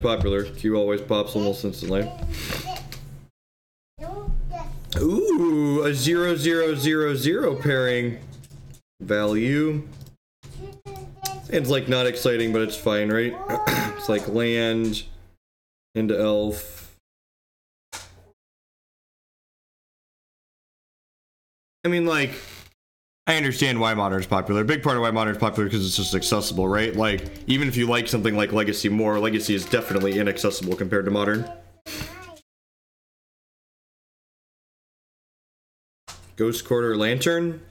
Popular. Q always pops almost instantly. Ooh, a 0-0-0-0 pairing. Value. It's like not exciting, but it's fine, right? It's like land into elf. I mean, like, I understand why Modern is popular. A big part of why Modern is popular because it's just accessible, right? Like, even if you like something like Legacy more, Legacy is definitely inaccessible compared to Modern. Ghost Quarter Lantern.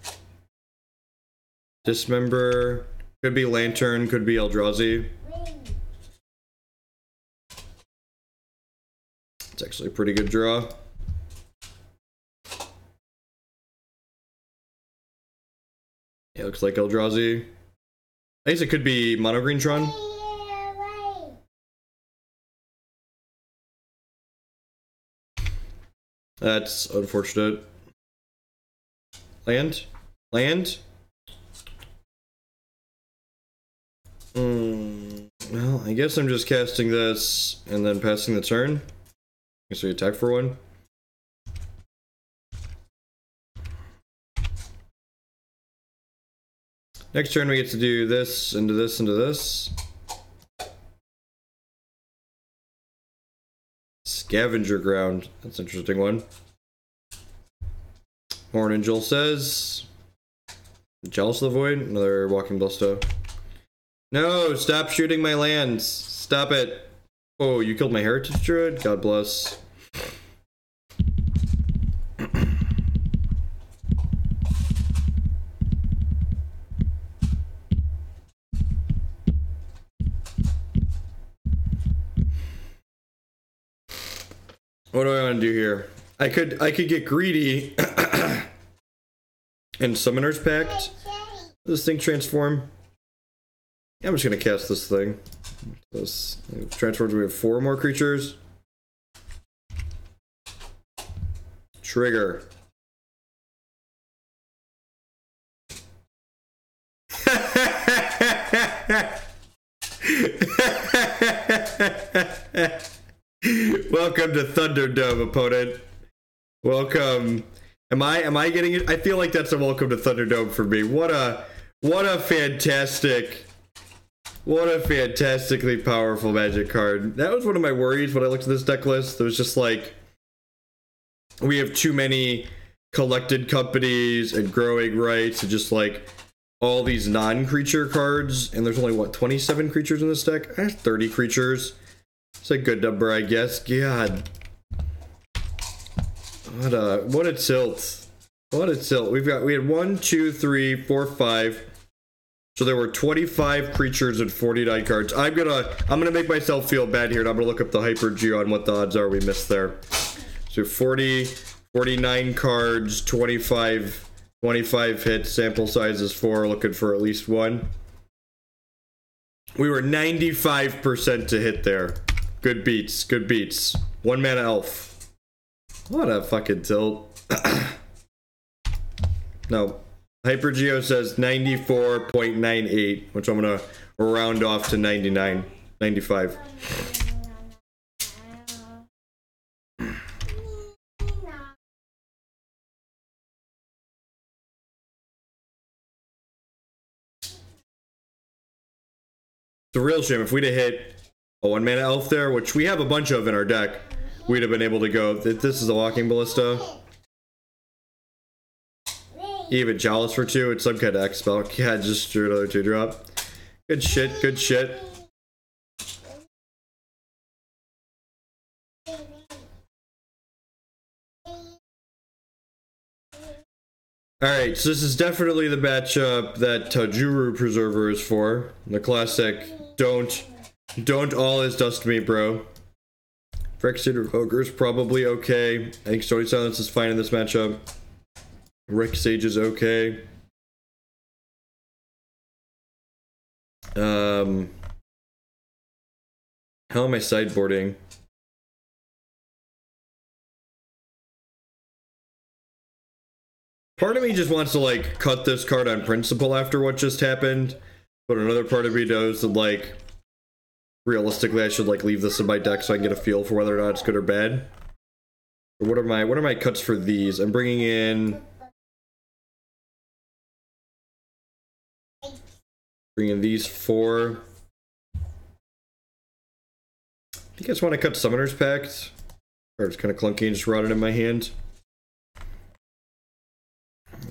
Dismember. Could be Lantern, could be Eldrazi. It's actually a pretty good draw. Yeah, looks like Eldrazi. I guess it could be Mono Green Tron. That's unfortunate. Land? Land? Well, I guess I'm just casting this and then passing the turn. Guess we attack for one. Next turn we get to do this, into this, into this. Scavenger Ground. That's an interesting one. Horn Angel says... Jealous of the Void? Another Walking Ballista. No! Stop shooting my lands! Stop it! Oh, you killed my Heritage Druid? God bless. What do I want to do here? I could get greedy and Summoner's Pact. This thing transform. Yeah, I'm just gonna cast this thing. This transforms. We have 4 more creatures. Trigger. Welcome to Thunderdome, opponent. Welcome. Am I getting it? I feel like that's a welcome to Thunderdome for me. What a fantastically powerful Magic card. That was one of my worries when I looked at this deck list. It was just like, we have too many collected companies and growing rights and just like all these non-creature cards, and there's only what, 27 creatures in this deck? 30 creatures. It's a good number, I guess. God. What a tilt. What a tilt. We had 1, 2, 3, 4, 5. So there were 25 creatures and 49 cards. I'm gonna make myself feel bad here, and I'm gonna look up the Hyper-Geo on what the odds are we missed there. So 49 cards, 25 hits, sample size is 4, looking for at least 1. We were 95% to hit there. Good beats, good beats. 1 mana elf. What a fucking tilt. No. Hyper-Geo says 94.98, which I'm gonna round off to 99. 95. It's a real shame. If we'd have hit a 1 mana elf there, which we have a bunch of in our deck, we'd have been able to go. This is a Walking Ballista. Even Chalice for 2. It's some kind of X spell. Yeah, just drew another 2-drop. Good shit, good shit. Alright, so this is definitely the matchup that Tajuru Preserver is for. The classic, don't all is dust me, bro. Phyrexian Revoker is probably okay. I think Stony Silence is fine in this matchup. Rick Sage is okay. How am I sideboarding? Part of me just wants to like cut this card on principle after what just happened, but another part of me knows that like realistically I should like leave this in my deck so I can get a feel for whether or not it's good or bad. Or what are my cuts for these? I'm bringing in these 4. I think I just want to cut Summoner's Pact. Or it's kind of clunky and just rot it in my hand.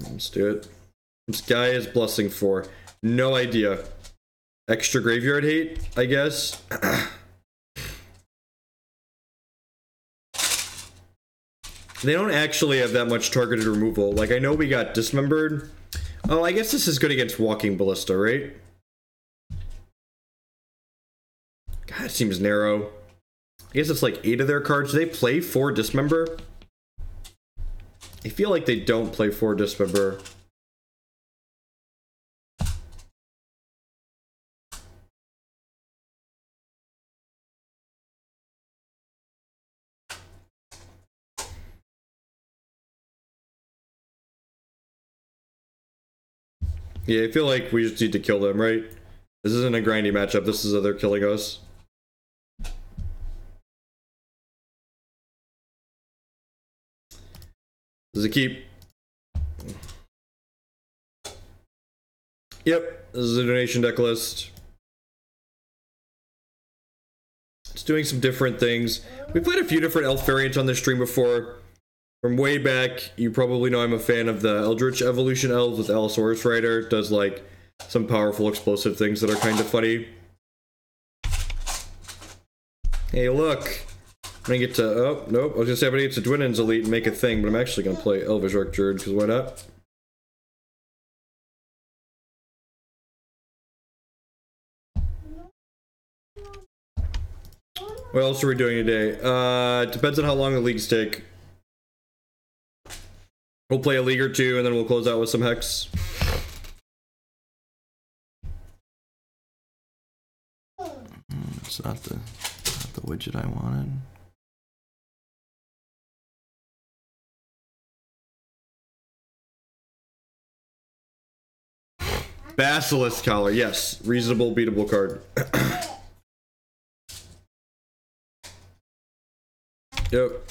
Let's do it. This guy is Blessing 4. No idea. Extra graveyard hate, I guess. They don't actually have that much targeted removal. Like, I know we got Dismembered. Oh, I guess this is good against Walking Ballista, right? God, it seems narrow. I guess it's like 8 of their cards. Do they play 4 Dismember? I feel like they don't play 4 Dismember. Yeah, I feel like we just need to kill them, right? This isn't a grindy matchup. This is they're killing us. Does it keep? Yep, this is a donation deck list. It's doing some different things. We played a few different elf variants on this stream before. From way back, you probably know I'm a fan of the Eldritch Evolution Elves with Allosaurus Rider. It does like some powerful explosive things that are kind of funny. Hey, look. I'm gonna get to, oh, nope. I was gonna say I'm gonna get to Dwynen's Elite and make a thing, but I'm actually gonna play Elvish Archdruid, because why not? What else are we doing today? It depends on how long the leagues take. We'll play a league or two, and then we'll close out with some Hex. It's not the widget I wanted. Basilisk Collar, yes. Reasonable, beatable card. Yep.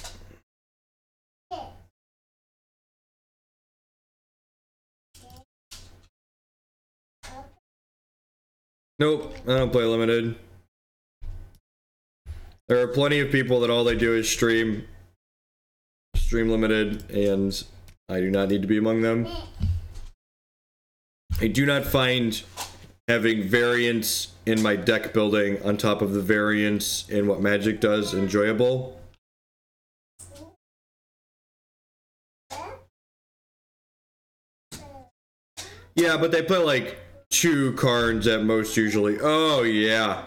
Nope, I don't play limited. There are plenty of people that all they do is stream limited, and I do not need to be among them. I do not find having variance in my deck building on top of the variance in what Magic does enjoyable. Yeah, but they play like 2 cards at most usually. Oh yeah.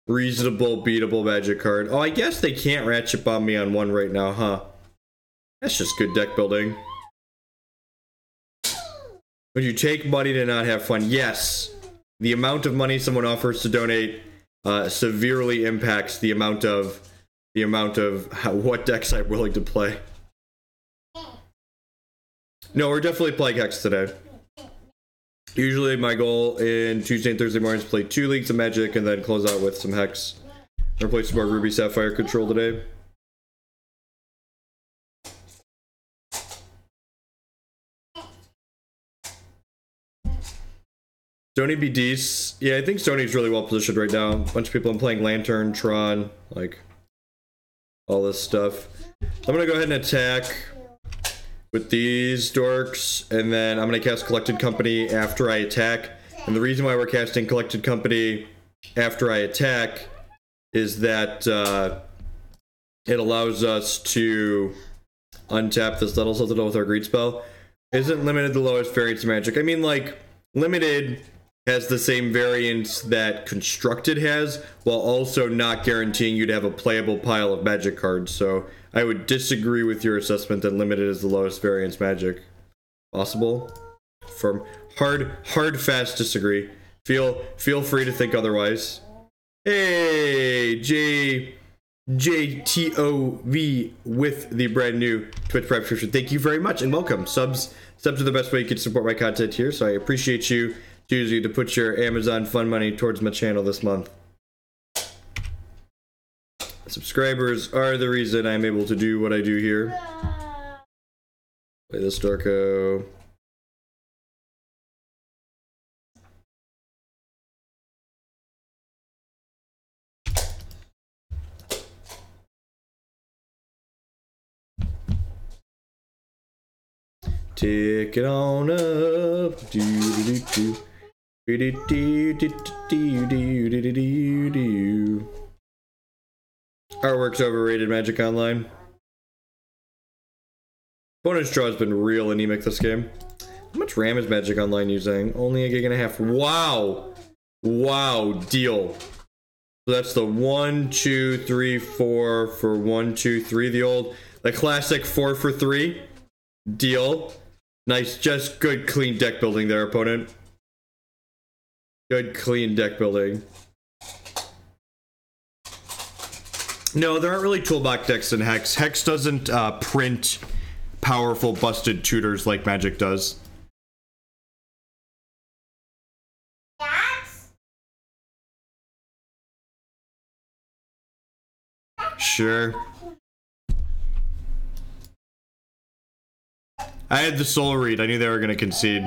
Reasonable, beatable Magic card. Oh, I guess they can't Ratchet Bomb me on 1 right now, huh? That's just good deck building. Would you take money to not have fun? Yes. The amount of money someone offers to donate severely impacts the amount of what decks I'm willing to play. No, we're definitely playing Hex today. Usually my goal in Tuesday and Thursday mornings is play 2 leagues of Magic and then close out with some Hex. We're playing some more Ruby Sapphire Control today. Stony be decent. Yeah, I think Stony's really well positioned right now. A bunch of people I'm playing Lantern, Tron, like all this stuff. So I'm gonna go ahead and attack with these dorks, and then I'm gonna cast Collected Company after I attack. And the reason why we're casting Collected Company after I attack is that it allows us to untap this Nettle Sentinel with our Greed spell. Isn't limited the lowest variance Magic. I mean, like, limited has the same variance that Constructed has, while also not guaranteeing you to have a playable pile of Magic cards. So I would disagree with your assessment that limited is the lowest variance Magic. Possible? From hard fast disagree. Feel free to think otherwise. Hey, JTOV with the brand new Twitch Prime subscription. Thank you very much and welcome. Subs are the best way you can support my content here, so I appreciate you choosing to put your Amazon fun money towards my channel this month. Subscribers are the reason I'm able to do what I do here. Play the Storko. Take it on up. Artwork's overrated, Magic Online. Bonus draw has been real anemic this game. How much RAM is Magic Online using? Only a gig and a half. Wow. Wow, deal. So that's the 1, 2, 3, 4 for 1, 2, 3. The classic 4 for 3. Deal. Nice, just good clean deck building there, opponent. Good clean deck building. No, there aren't really toolbox decks in Hex. Hex doesn't print powerful busted tutors like Magic does. Sure. I had the Soul Read. I knew they were going to concede.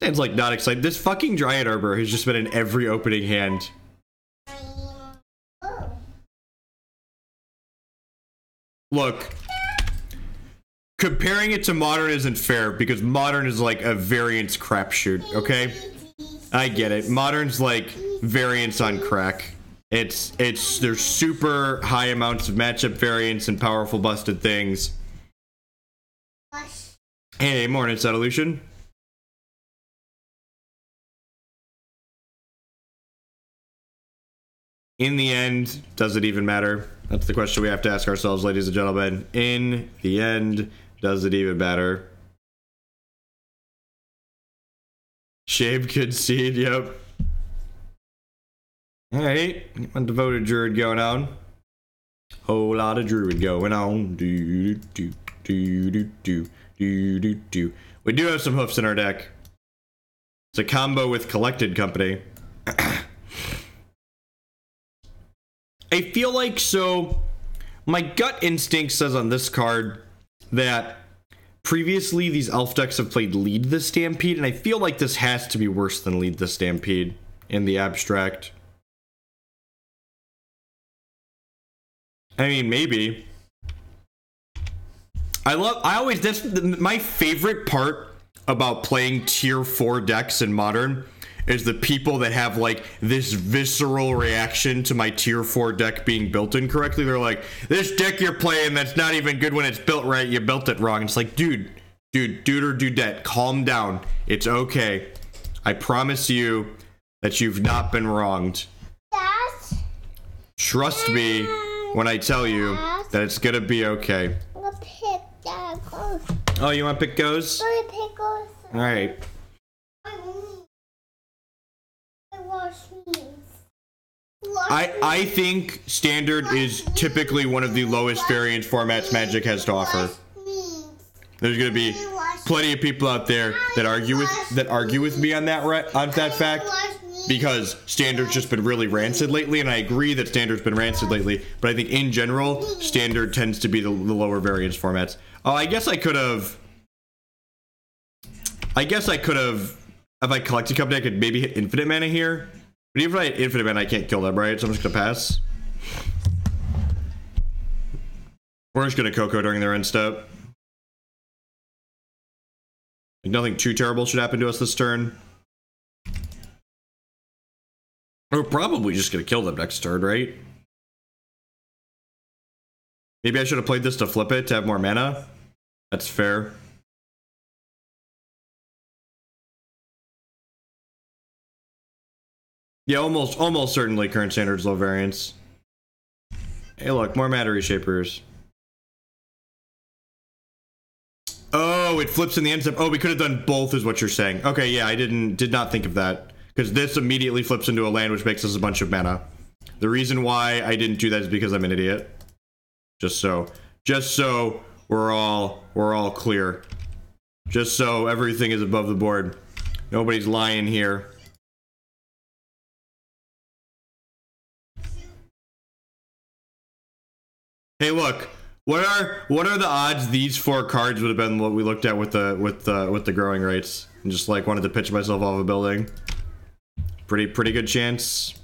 Sounds like not excited. This fucking Dryad Arbor has just been in every opening hand. Look. Comparing it to Modern isn't fair because Modern is like a variance crapshoot, okay? I get it. Modern's like variance on crack. There's super high amounts of matchup variance and powerful busted things. Hey, morning, Evolution. In the end, does it even matter? That's the question we have to ask ourselves, ladies and gentlemen. In the end, does it even matter? Shave concede, yep. Alright, a Devoted Druid going on. Whole lot of Druid going on. We do have some hoofs in our deck. It's a combo with Collected Company. I feel like, so my gut instinct says on this card that previously these elf decks have played Lead the Stampede, and I feel like this has to be worse than Lead the Stampede in the abstract. I mean, maybe. That's my favorite part about playing tier 4 decks in Modern is the people that have like this visceral reaction to my tier 4 deck being built incorrectly. They're like, this deck you're playing that's not even good when it's built right, you built it wrong. It's like, dude or dudette, calm down. It's okay. I promise you that you've not been wronged. Trust me when I tell you that it's gonna be okay. Oh, you want to pick goes? Alright. I think Standard is typically one of the lowest variance formats Magic has to offer. There's gonna be plenty of people out there that argue with me on that fact, because Standard's just been really rancid lately, and I agree that Standard's been rancid lately, but I think in general, Standard tends to be the lower variance formats. Oh, I guess I could have, if I collected Company, I could maybe hit Infinite Mana here. But even if I hit Infinite Mana, I can't kill them, right? So I'm just gonna pass. We're just gonna Coco during their end step. Like, nothing too terrible should happen to us this turn. We're probably just gonna kill them next turn, right? Maybe I should have played this to flip it to have more mana. That's fair. Yeah, almost certainly current Standard's low variance. Hey, look, more Matter Reshapers. Oh, it flips in the end step. Oh, we could have done both, is what you're saying. Okay, yeah, I did not think of that, because this immediately flips into a land, which makes us a bunch of mana. The reason why I didn't do that is because I'm an idiot. Just so we're all clear. Just so everything is above the board. Nobody's lying here. Hey, look. What are the odds these 4 cards would have been what we looked at with the growing rites? And just like wanted to pitch myself off a building. Pretty good chance.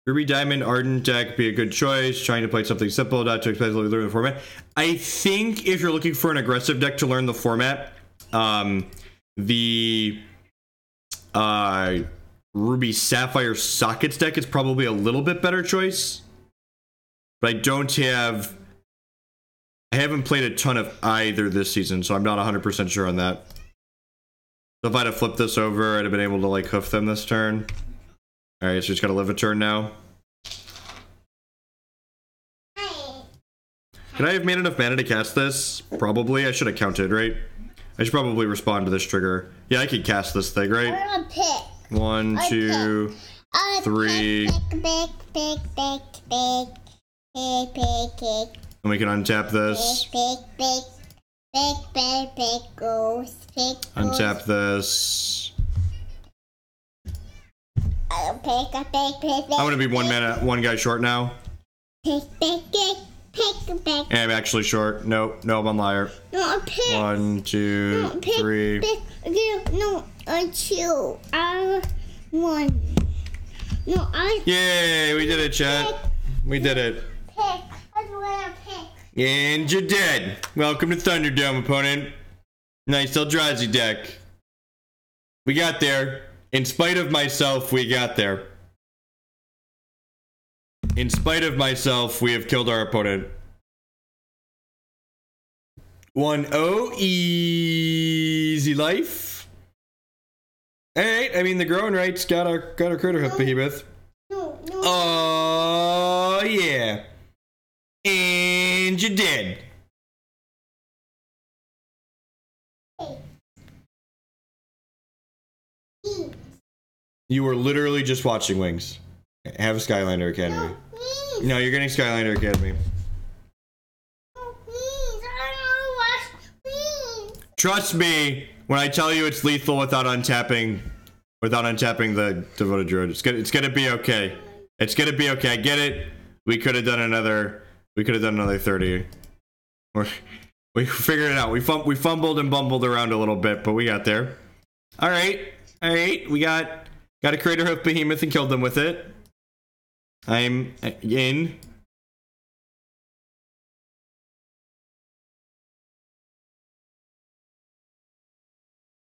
Ruby Diamond Ardent deck be a good choice. Trying to play something simple, not too expensive, learn the format. I think if you're looking for an aggressive deck to learn the format, the Ruby Sapphire Sockets deck is probably a little bit better choice. But I haven't played a ton of either this season, so I'm not 100% sure on that. So if I'd have flipped this over, I'd have been able to like hoof them this turn. Alright, so just gotta live a turn now. Can I have made enough mana to cast this? Probably. I should have counted, right? I should probably respond to this trigger. Yeah, I could cast this thing, right? 1, 2, 3. And we can untap this. Untap this. I'm gonna be 1 mana, 1 guy short now. I'm actually short. No, I'm on liar. 1, 2, 3. No, 2. 1. No, Yay, we did it, chat. We did it. And you're dead. Welcome to Thunderdome, opponent. Nice Eldrazi deck. We got there. In spite of myself, we got there. In spite of myself, we have killed our opponent. 1-0, easy life. Alright, I mean the growing rights got our Craterhoof Behemoth. Oh yeah. And you're dead. You were literally just watching Wings. Have a Skylander Academy. No, you're getting Skylander Academy. Trust me when I tell you it's lethal without untapping the Devoted Druid. It's gonna be okay. It's gonna be okay. I get it. We could have done another 30. We figured it out. We fumbled and bumbled around a little bit, but we got there. All right. We got a Craterhoof Behemoth and killed them with it. I'm in.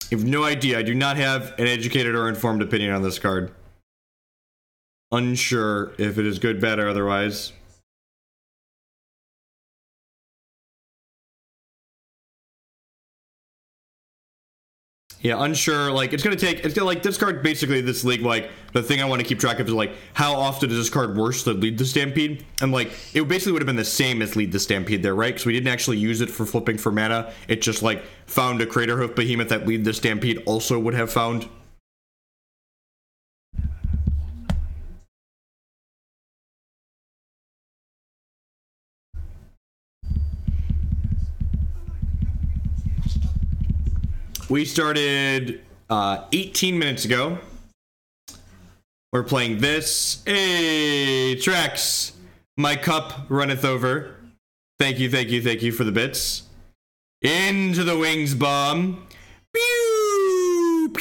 I have no idea. I do not have an educated or informed opinion on this card. Unsure if it is good, bad, or otherwise. Yeah, unsure. Like, it's gonna like this card basically this league. Like, the thing I want to keep track of is like how often is this card worse than Lead the Stampede? And like, it basically would have been the same as Lead the Stampede there, right? Because we didn't actually use it for flipping for mana. It just like found a Craterhoof Behemoth that Lead the Stampede also would have found. We started 18 minutes ago. We're playing this. Hey, Trex. My cup runneth over. Thank you for the bits. Into the Wings bomb. Pew!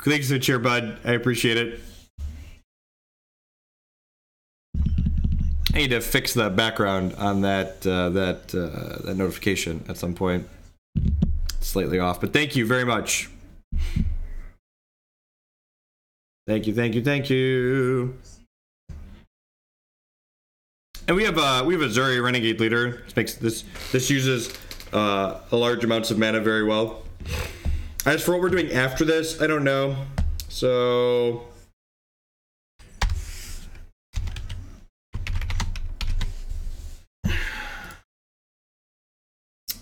Thanks for the cheer, bud. I appreciate it. I need to fix the background on that notification at some point. Slightly off, but thank you very much. Thank you. And we have a Ezuri Renegade leader. This uses large amounts of mana very well. As for what we're doing after this, I don't know. So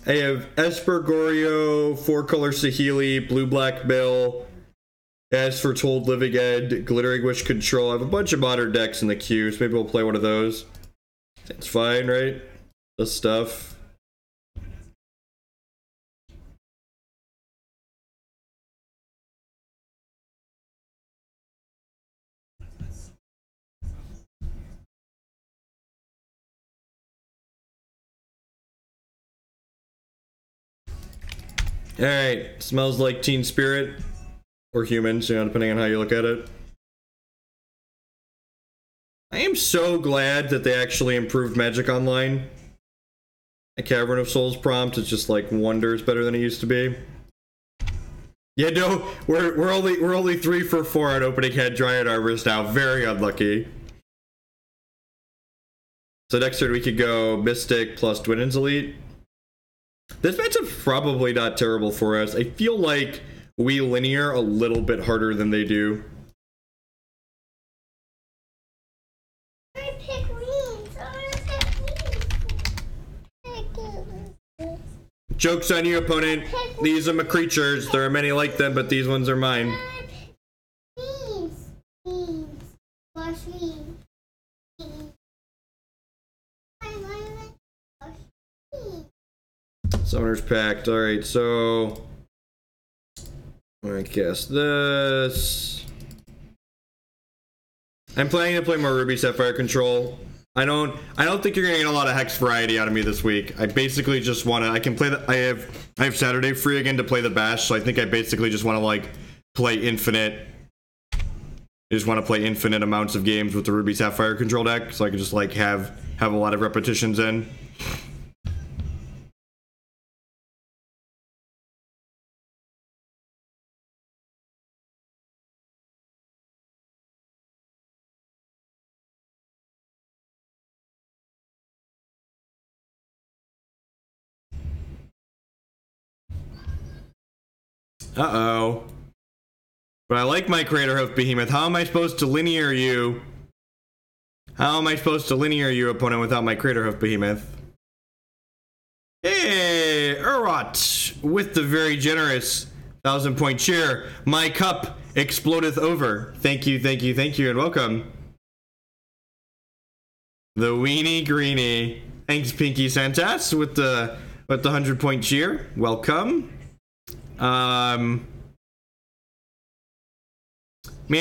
I have Esper Goryo, 4-color Saheeli, Blue-Black Mill. As for Told Living End, Glittering Wish Control. I have a bunch of modern decks in the queue, so maybe we'll play one of those. It's fine, right? This stuff. Alright, smells like Teen Spirit. Or humans, you know, depending on how you look at it. I am so glad that they actually improved Magic Online. A Cavern of Souls prompt is just like wonders better than it used to be. Yeah, no, we're only 3 for 4 on opening head Dryad Arbors now. Very unlucky. So next turn we could go Mystic plus Dwynen's Elite. This matchup's probably not terrible for us. I feel like we linear a little bit harder than they do. I pick weeds. I pick weeds. Joke's on you, opponent. These are my creatures. There are many like them, but these ones are mine. Weeds. Weeds. Wash weeds. Summoner's Pact. Alright, so I'm gonna cast this. I'm planning to play more Ruby Sapphire Control. I don't think you're gonna get a lot of Hex variety out of me this week. I basically just wanna I have Saturday free again to play the Bash, so I think I basically just wanna like play infinite. I just want to play infinite amounts of games with the Ruby Sapphire Control deck, so I can just like have a lot of repetitions in. Uh-oh. But I like my Craterhoof Behemoth. How am I supposed to linear you? How am I supposed to linear you, opponent, without my Craterhoof Behemoth? Hey, Urwat, with the very generous 1,000-point cheer. My cup explodeth over. Thank you, thank you, thank you, and welcome. The Weenie Greenie. Thanks, Pinky Santas, with the 100-point cheer. Welcome. Man,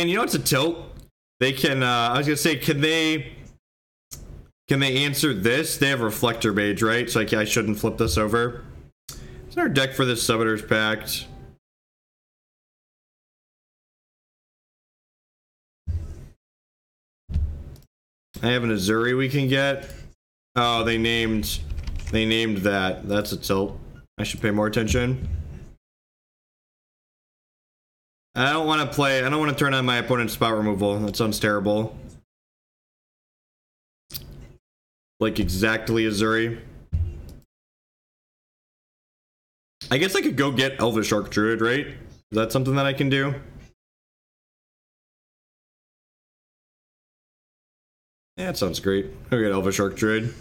you know what's a tilt? They can, I was gonna say, can they answer this? They have Reflector Mage, right? So I shouldn't flip this over. What's our deck for this Summoner's Pact? I have an Ezuri we can get. Oh, they named that. That's a tilt. I should pay more attention. I don't want to turn on my opponent's spot removal. That sounds terrible. Like exactly Ezuri. I guess I could go get Elvish Archdruid, right? Is that something that I can do? Yeah, that sounds great. I'll get Elvish Archdruid.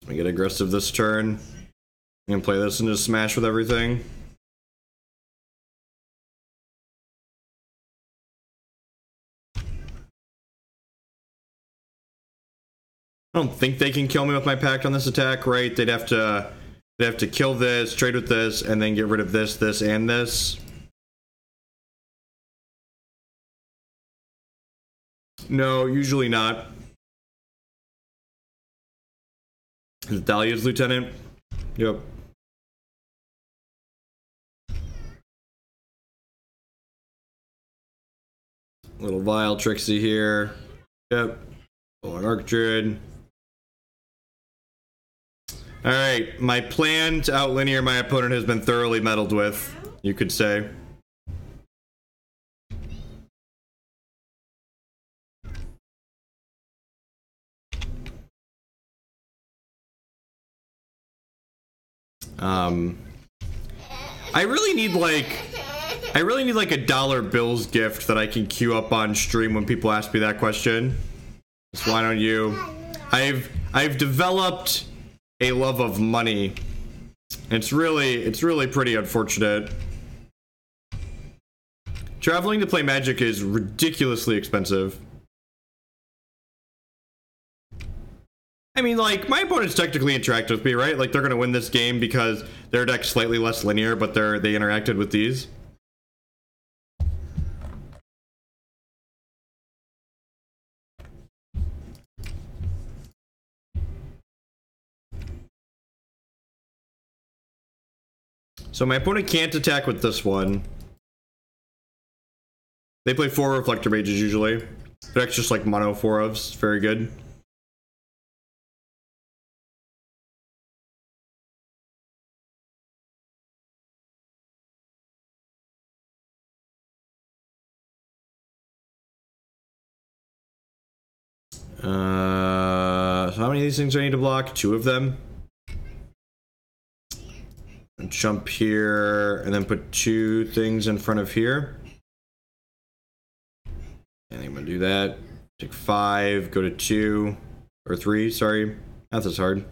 I get aggressive this turn. I'm gonna play this and just smash with everything. I don't think they can kill me with my Pact on this attack, right? They'd have to kill this, trade with this, and then get rid of this, this, and this. No, usually not. Is it Dahlia's Lieutenant? Yep. Little Vile Trixie here. Yep. Oh, an Archdruid. Alright, my plan to outlinear my opponent has been thoroughly meddled with, you could say. I really need like a dollar bills gift that I can queue up on stream when people ask me that question. So why don't you? I've developed a love of money. It's really pretty unfortunate. Traveling to play Magic is ridiculously expensive. I mean, like, my opponents technically interact with me, right? Like, they're gonna win this game because their deck's slightly less linear, but they interacted with these. So my opponent can't attack with this one. They play 4 Reflector Mages usually. That's just like mono 4 ofs. Very good. So how many of these things do I need to block? 2 of them. Jump here and then put 2 things in front of here. And I'm gonna do that. Take 5, go to 2 or 3, sorry. Math is hard.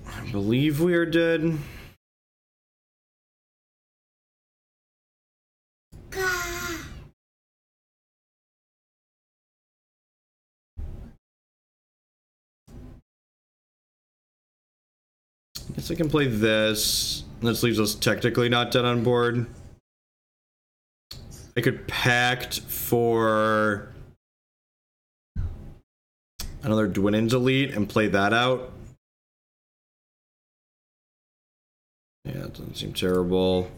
I believe we are dead. Guess I can play this. This leaves us technically not dead on board. I could Pact for another Dwynen's Elite and play that out. Yeah, that doesn't seem terrible.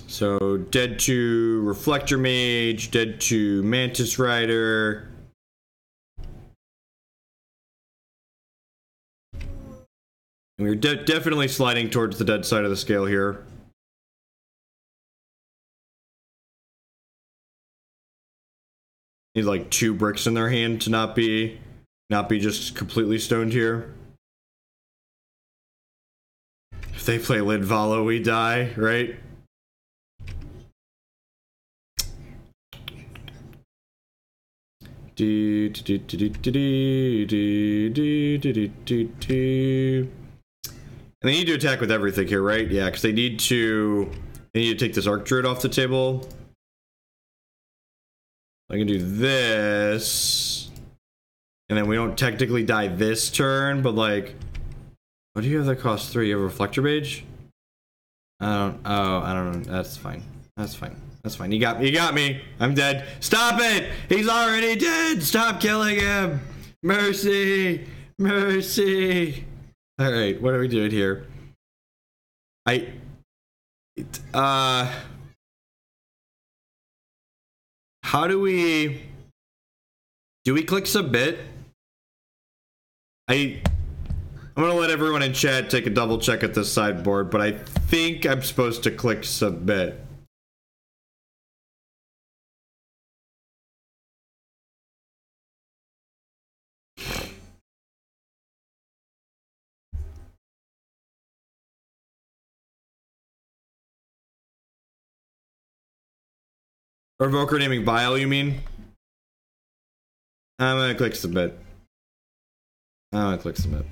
So, dead to Reflector Mage, dead to Mantis Rider. And we're definitely sliding towards the dead side of the scale here. Need like 2 bricks in their hand to not be just completely stoned here. If they play Lidvala, we die, right? And they need to attack with everything here, right? Yeah, because they need to take this Archdruid off the table. I can do this, and then we don't technically die this turn, but like, what do you have that costs 3? You have a Reflector Mage? I don't know. That's fine. That's fine. That's fine. You got me. I'm dead. Stop it! He's already dead! Stop killing him! Mercy! Mercy! Alright, what are we doing here? How do we click submit? I'm gonna let everyone in chat take a double check at this sideboard, but I think I'm supposed to click submit. Revoker naming Vile, you mean? I'm gonna click submit. I'm gonna click submit.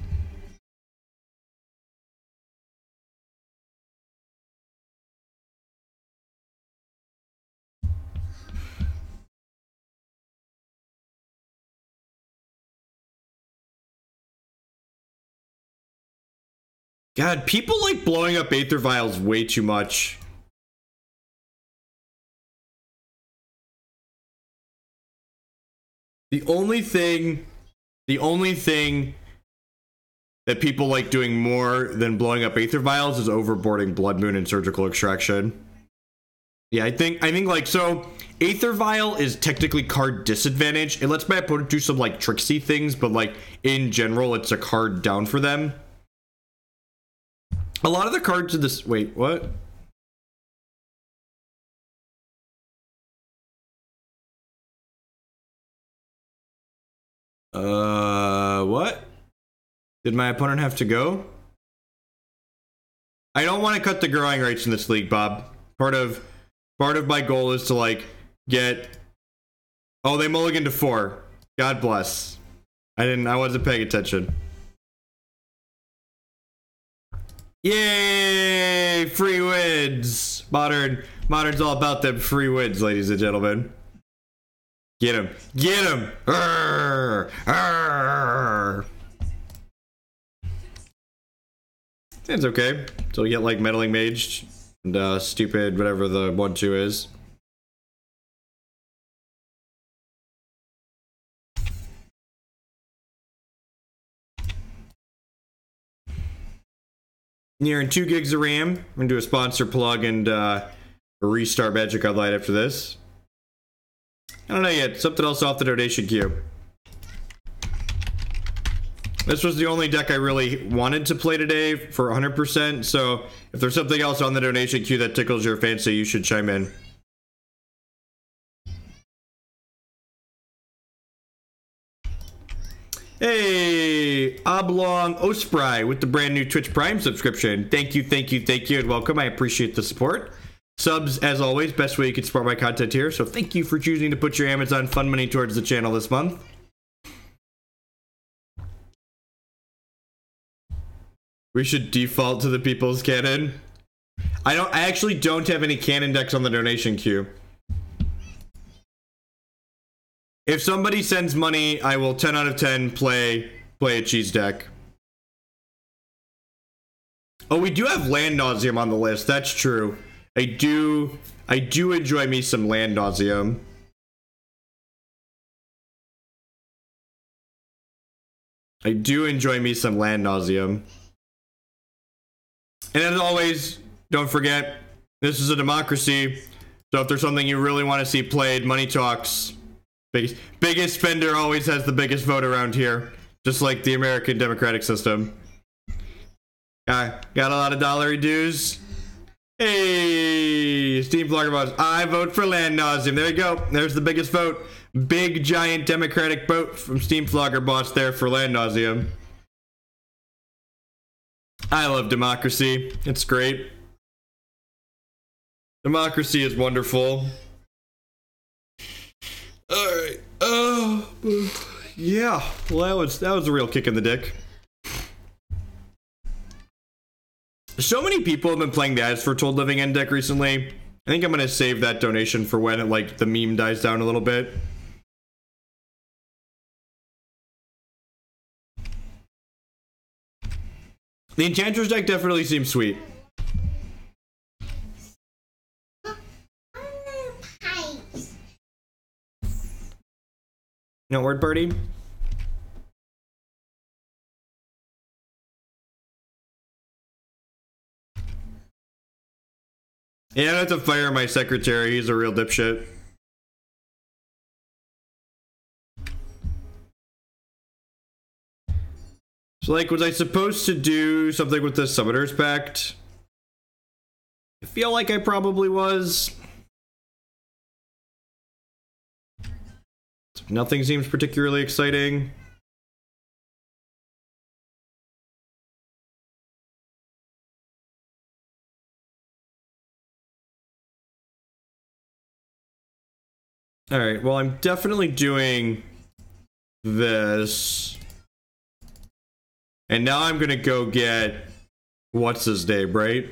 God, people like blowing up Aether Vials way too much. The only thing that people like doing more than blowing up Aether Vials is overboarding Blood Moon and Surgical Extraction. Yeah, I think like, so Aether Vial is technically card disadvantage. It lets my opponent do some like tricksy things, but like in general, it's a card down for them. A lot of the cards in this, wait, what? What? Did my opponent have to go? I don't want to cut the growing rates in this league, Bob. Part of my goal is to like get. Oh, they mulliganed to 4. God bless. I wasn't paying attention. Yay! Free wins! Modern's all about them free wins, ladies and gentlemen. Get him! Get him! Arr, arr. It's okay. So we get like Meddling Mage and stupid whatever the 1/2 is. Nearing 2 gigs of RAM. I'm gonna do a sponsor plug and restart Magic Online after this. I don't know yet. Something else off the donation queue. This was the only deck I really wanted to play today for 100%. So if there's something else on the donation queue that tickles your fancy, you should chime in. Hey, Oblong Osprey with the brand new Twitch Prime subscription. Thank you, and welcome. I appreciate the support. Subs, as always, best way you can support my content here. So thank you for choosing to put your Amazon fund money towards the channel this month. We should default to the People's Cannon. I actually don't have any cannon decks on the donation queue. If somebody sends money, I will 10 out of 10 play a cheese deck. Oh, we do have Land Nauseam on the list. That's true. I do enjoy me some Land Nauseam. I do enjoy me some Land Nauseam. And as always, don't forget, this is a democracy. So if there's something you really want to see played, money talks. Biggest spender always has the biggest vote around here. Just like the American democratic system. Got a lot of dollary dues. Hey, Steam Vlogger Boss. I vote for Land Nauseam. There you go. There's the biggest vote. Big, giant democratic vote from Steam Vlogger Boss there for Land Nauseam. I love democracy. It's great. Democracy is wonderful. Alright. Yeah. Well, that was a real kick in the dick. So many people have been playing the As Foretold Living End deck recently. I think I'm gonna save that donation for when the meme dies down a little bit. The Enchantress deck definitely seems sweet. No word, Birdie? Yeah, I have to fire my secretary. He's a real dipshit. So, was I supposed to do something with the Summoner's Pact? I feel like I probably was. Nothing seems particularly exciting. Alright, well, I'm definitely doing this. And now I'm gonna go get what's his name, right?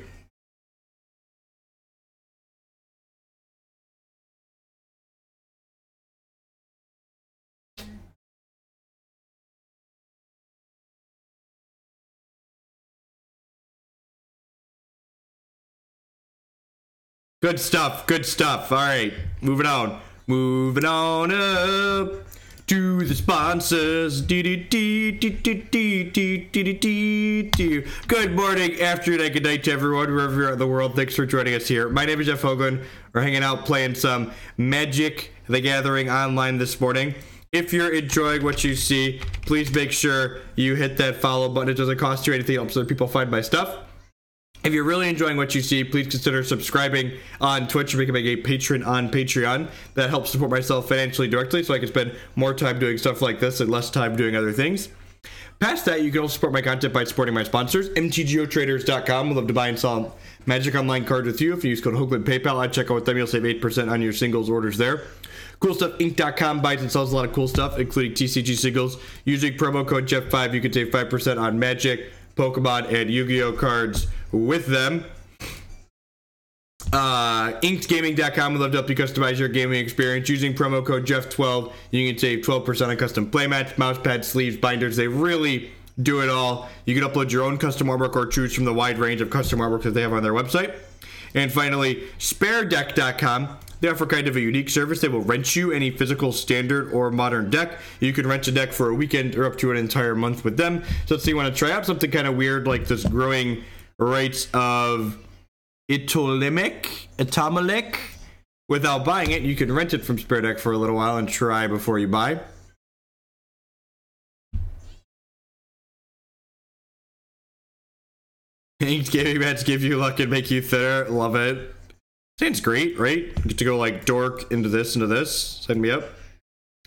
Good stuff, good stuff. Alright, moving on. Moving on up to the sponsors. Good morning, afternoon, good night to everyone, wherever you're at in the world. Thanks for joining us here. My name is Jeff Hoagland. We're hanging out playing some Magic the Gathering online this morning. If you're enjoying what you see, please make sure you hit that follow button. It doesn't cost you anything, it helps other people find my stuff. If you're really enjoying what you see, please consider subscribing on Twitch or becoming a patron on Patreon. That helps support myself financially directly so I can spend more time doing stuff like this and less time doing other things. Past that, you can also support my content by supporting my sponsors. MTGOtraders.com. We'd love to buy and sell Magic Online cards with you. If you use code Hoagland PayPal, I'd check out with them. You'll save 8% on your singles orders there. CoolStuffInc.com buys and sells a lot of cool stuff, including TCG singles. Using promo code Jeff5, you can save 5% on Magic, Pokemon, and Yu-Gi-Oh cards with them. InkedGaming.com would love to help you customize your gaming experience using promo code Jeff12. You can save 12% on custom playmats, mousepad, sleeves, binders. They really do it all. You can upload your own custom artwork or choose from the wide range of custom artwork that they have on their website. And finally, SpareDeck.com. They offer kind of a unique service. They will rent you any physical, standard, or modern deck. You can rent a deck for a weekend or up to an entire month with them. So let's say you want to try out something kind of weird like this growing rites of Atomic. Without buying it, you can rent it from Spare Deck for a little while and try before you buy. Inked gaming mats give you luck and make you thinner. Love it. Sounds great, right? You get to go like dork into this. Sign me up.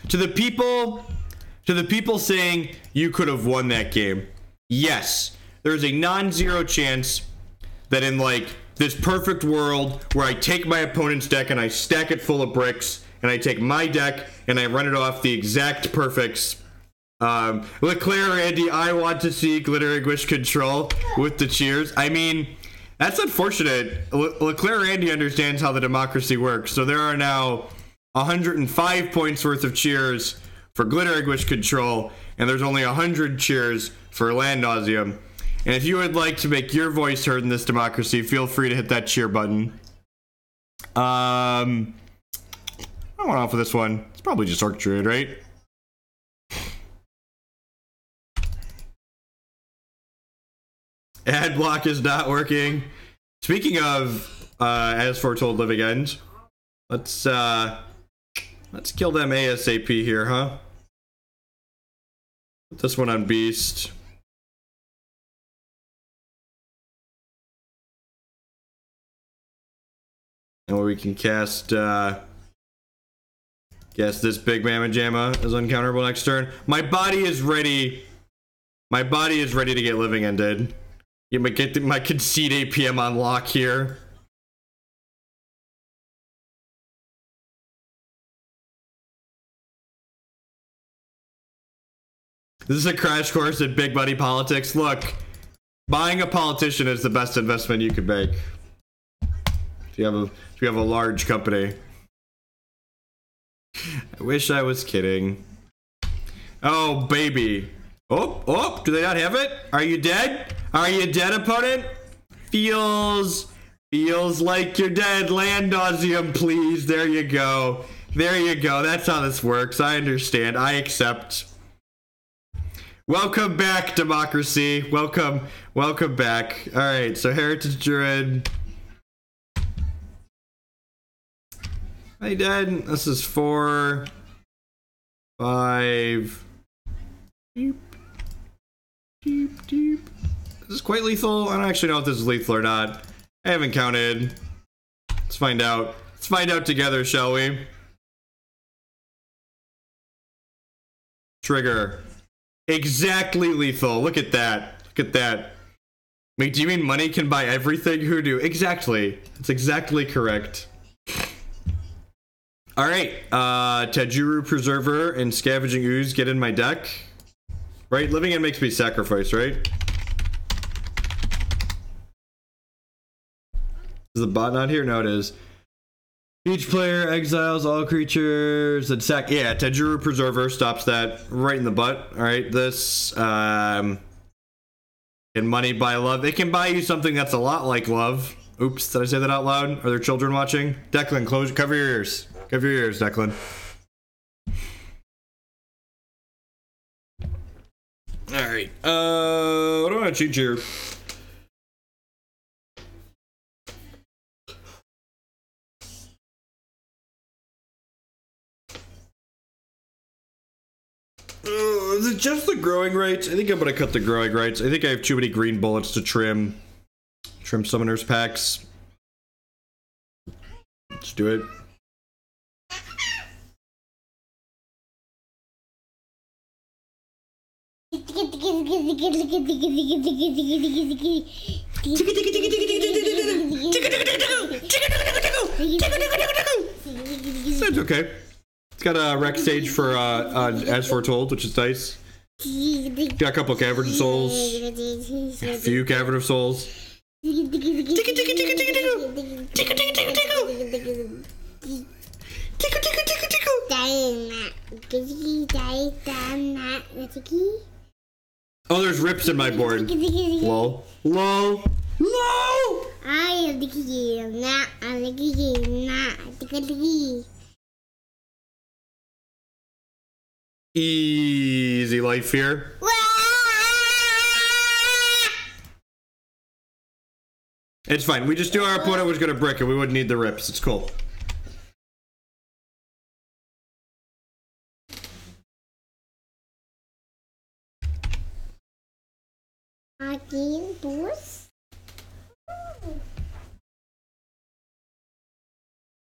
To the people saying you could have won that game. Yes, there's a non-zero chance that in like this perfect world where I take my opponent's deck and I stack it full of bricks and I take my deck and I run it off the exact perfects. Leclerc, Andy, I want to see Glittering Wish Control with the cheers. I mean, that's unfortunate. Leclerc Andy understands how the democracy works. So there are now 105 points worth of cheers for Glittering Wish Control, and there's only 100 cheers for Land Nauseam. And if you would like to make your voice heard in this democracy, feel free to hit that cheer button. I went off with this one. It's probably just Archdruid, right? Ad block is not working. Speaking of as foretold living end, let's kill them ASAP here, huh? Put this one on beast. And we can cast this big Mamma Jamma is uncounterable next turn. My body is ready. My body is ready to get living ended. Get my concede APM on lock here. This is a crash course in big money politics. Look, buying a politician is the best investment you could make. If you have a large company. I wish I was kidding. Oh, baby. Oh, do they not have it? Are you dead? Are you dead, opponent? Feels like you're dead. Land Nauseam, please. There you go. There you go. That's how this works. I understand. I accept. Welcome back, democracy. Welcome back. All right, so Heritage Druid. Are you dead? This is 4, 5. Deep. Is this quite lethal? I don't actually know if this is lethal or not. I haven't counted. Let's find out. Let's find out together, shall we? Trigger. Exactly lethal. Look at that. Look at that. Wait, do you mean money can buy everything? Who do? Exactly. That's exactly correct. Alright. Tajuru Preserver and Scavenging Ooze get in my deck. Right? Living End makes me sacrifice, right? Is the bot not here? No, it is. Each player exiles all creatures and sack. Yeah, Tajuru Preserver stops that right in the butt. Alright, this can money buy love? It can buy you something that's a lot like love. Oops, did I say that out loud? Are there children watching? Declan, cover your ears. Cover your ears, Declan. Alright, what do I want to cheat here? Is it just the growing rights? I think I'm gonna cut the growing rights. I think I have too many green bullets to trim summoners packs. Let's do it. That's okay. It's got a Rec Sage for as foretold, which is nice. Got a couple Cavern of Souls, a few Cavern of Souls. Oh, there's rips in my board. Lol. Lol. LOL! Easy life here. It's fine. We just knew our opponent was going to brick it. We wouldn't need the rips. It's cool.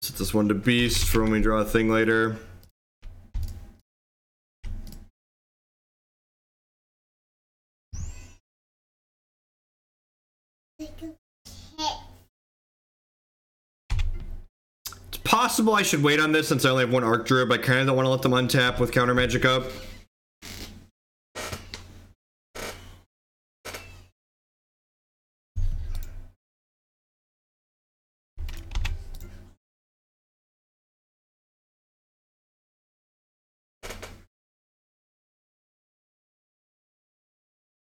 Set this one to beast for when we draw a thing later. It's possible I should wait on this since I only have one Archdruid, but I kind of don't want to let them untap with counter magic up.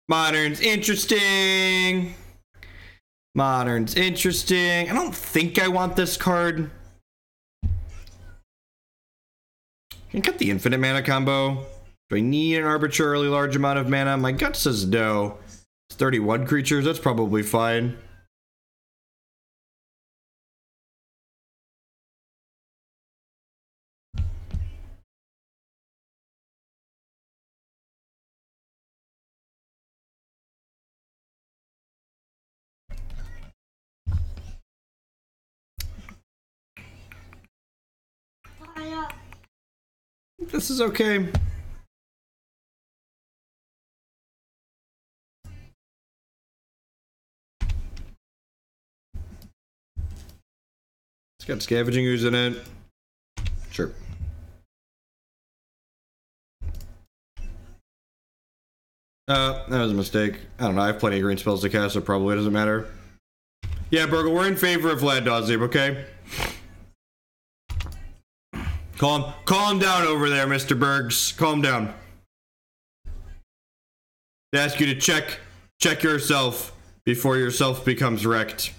Modern's interesting. Modern's interesting. I don't think I want this card. Can cut the infinite mana combo. Do I need an arbitrarily large amount of mana? My gut says no. It's 31 creatures. That's probably fine. This is okay. It's got Scavenging Ooze in it. Sure. That was a mistake. I don't know. I have plenty of green spells to cast, so it probably doesn't matter. Yeah, Burgle, we're in favor of Vlad Dazib, okay? Calm down over there, Mr. Bergs. Calm down. I ask you to check yourself before yourself becomes wrecked.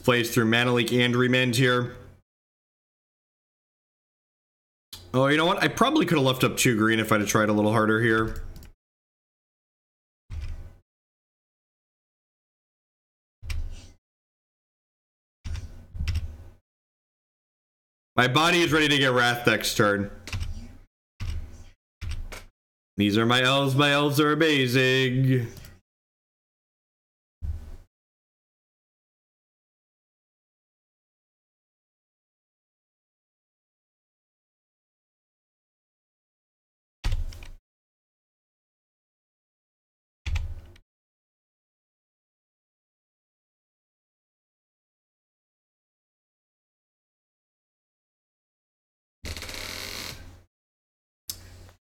Plays through Mana Leak and Remand here. Oh, you know what? I probably could have left up 2 green if I'd have tried a little harder here. My body is ready to get Wrath next turn. These are my elves. My elves are amazing.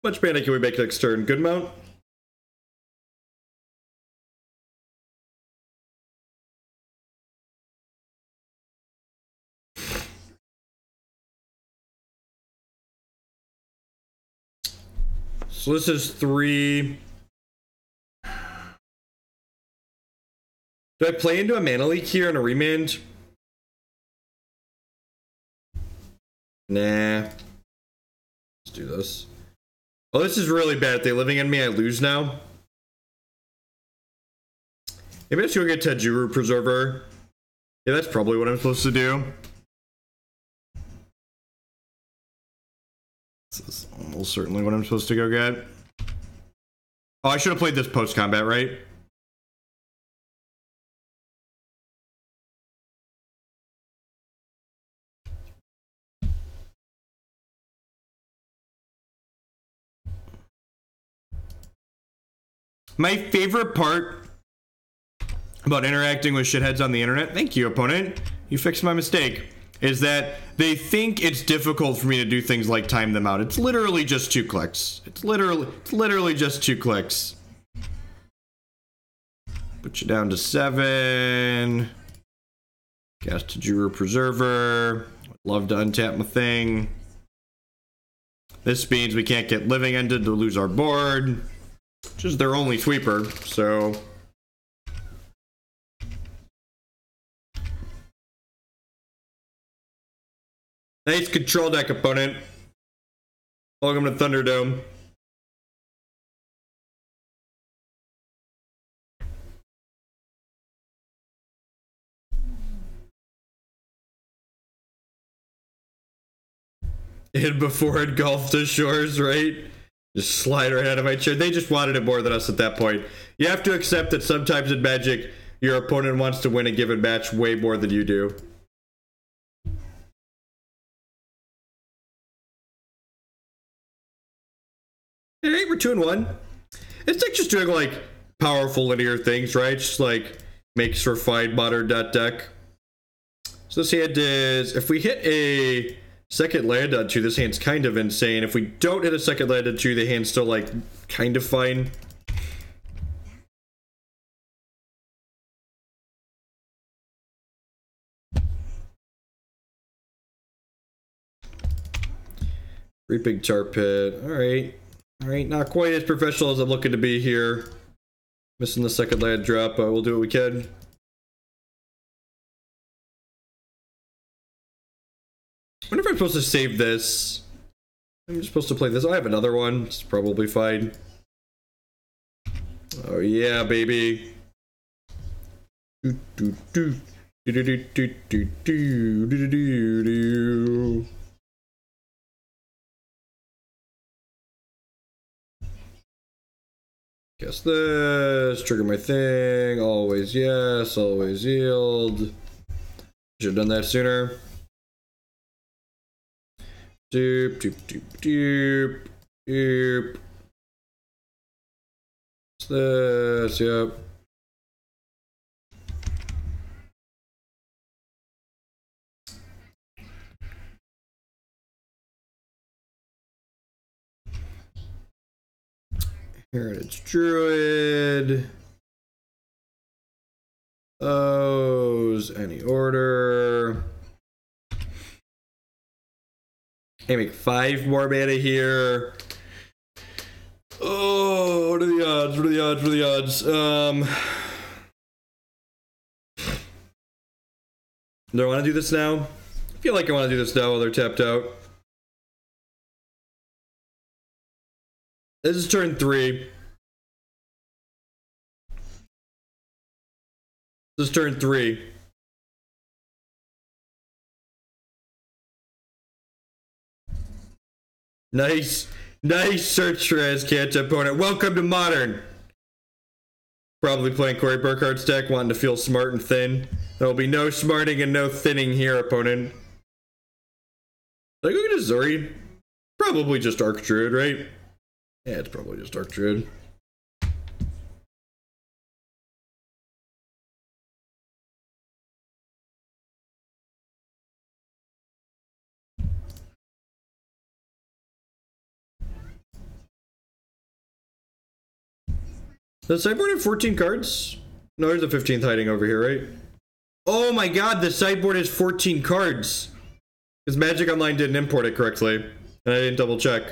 Much mana can we make next turn? Good amount? So this is 3. Do I play into a Mana Leak here and a Remand? Nah. Let's do this. Oh, this is really bad. If they're living in me, I lose now. Maybe I should go get Tajuru Preserver. Yeah, that's probably what I'm supposed to do. This is almost certainly what I'm supposed to go get. Oh, I should have played this post-combat, right? My favorite part about interacting with shitheads on the internet, thank you, opponent, you fixed my mistake, is that they think it's difficult for me to do things like time them out. It's literally just 2 clicks. It's literally just 2 clicks. Put you down to 7. Cast Tajuru Preserver. Love to untap my thing. This means we can't get living ended to lose our board. Which is their only sweeper, so... Nice control deck, opponent. Welcome to Thunderdome. And before it golfed the shores, right? Just slide right out of my chair. They just wanted it more than us at that point. You have to accept that sometimes in Magic, your opponent wants to win a given match way more than you do. Alright, we're 2-1. It's like just doing like powerful linear things, right? Just like makes for fine modern deck. So this hand is, if we hit a second land on 2, this hand's kind of insane. If we don't hit a second land on 2, the hand's still like kind of fine. Reaping Tar Pit. Alright. Alright, not quite as professional as I'm looking to be here. Missing the second land drop, but we'll do what we can. I wonder if I'm supposed to save this. I'm just supposed to play this. I have another one. It's probably fine. Oh yeah, baby. Do do do do do do do do do do do do. Guess this. Trigger my thing. Always yes. Always yield. Should have done that sooner. Doop, doop, doop, doop, doop. What's this? Yep. Heritage Druid. Those. Any order. I make 5 more mana here. Oh, what are the odds? What are the odds? What are the odds? Do I want to do this now? I feel like I want to do this now while they're tapped out. This is turn 3. This is turn 3. Nice. Nice search for Azcanta opponent. Welcome to Modern. Probably playing Corey Burkhart's deck, wanting to feel smart and thin. There will be no smarting and no thinning here, opponent. Did I go get Ezuri? Probably just Archdruid, right? Yeah, it's probably just Archdruid. Does the sideboard have 14 cards? No, there's a 15th hiding over here, right? Oh my god, the sideboard has 14 cards. Because Magic Online didn't import it correctly. And I didn't double check.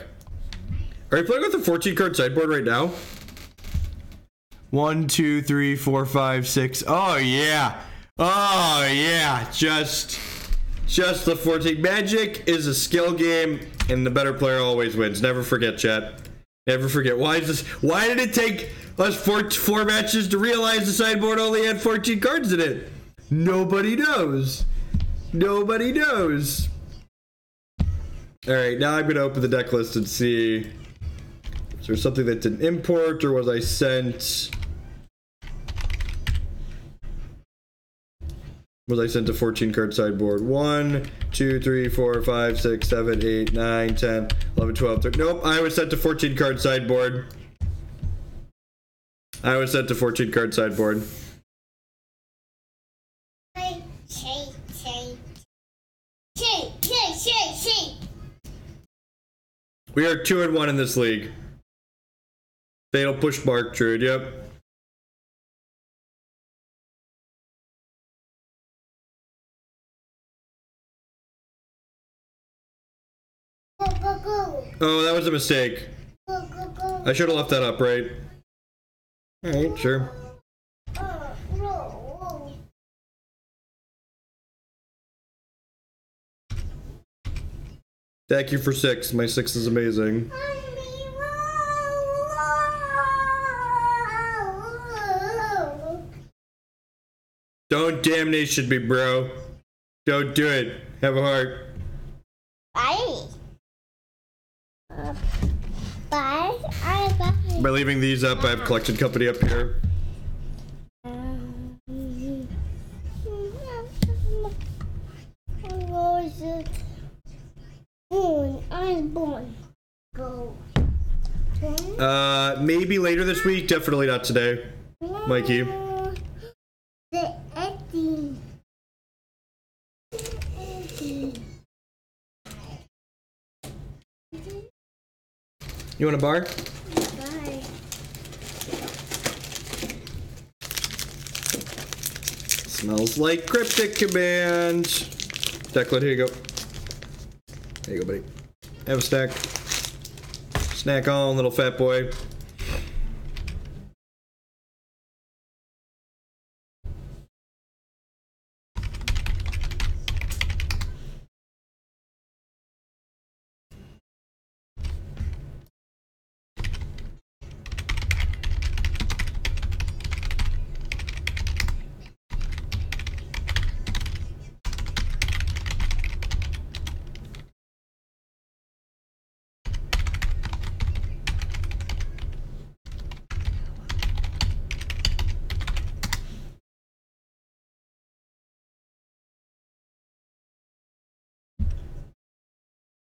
Are you playing with a 14 card sideboard right now? 1, 2, 3, 4, 5, 6. Oh yeah. Oh yeah. Just the 14. Magic is a skill game, and the better player always wins. Never forget, chat. Never forget. Why did it take us four matches to realize the sideboard only had 14 cards in it? Nobody knows. Nobody knows. Alright, now I'm going to open the deck list and see. Is there something that's an import, or was I sent? Was I sent a 14 card sideboard? 1, 2, 3, 4, 5, 6, 7, 8, 9, 10, 11, 12, 13. Nope, I was sent a 14 card sideboard. I was sent a 14 card sideboard. We are 2-1 in this league. Fatal push mark, Druid, yep. Oh, that was a mistake. I should have left that up, right? Alright, sure. Thank you for 6. My 6 is amazing. Don't damnation me, bro. Don't do it. Have a heart. Bye. Bye. By leaving these up, I have collection company up here. I'm born. Go. Maybe later this week. Definitely not today, Mikey. The ending. You want a bar? Bye. Smells like cryptic command. Declan, here you go. There you go, buddy. Have a snack. Snack on, little fat boy.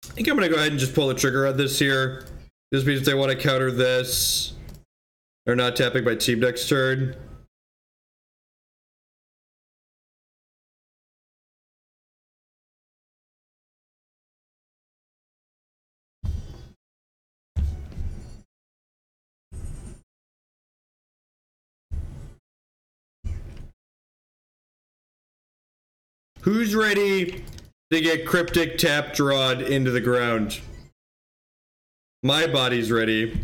I think I'm gonna go ahead and just pull the trigger on this here. Just means if they want to counter this, they're not tapping my team next turn. Who's ready to get cryptic tap drawed into the ground? My body's ready.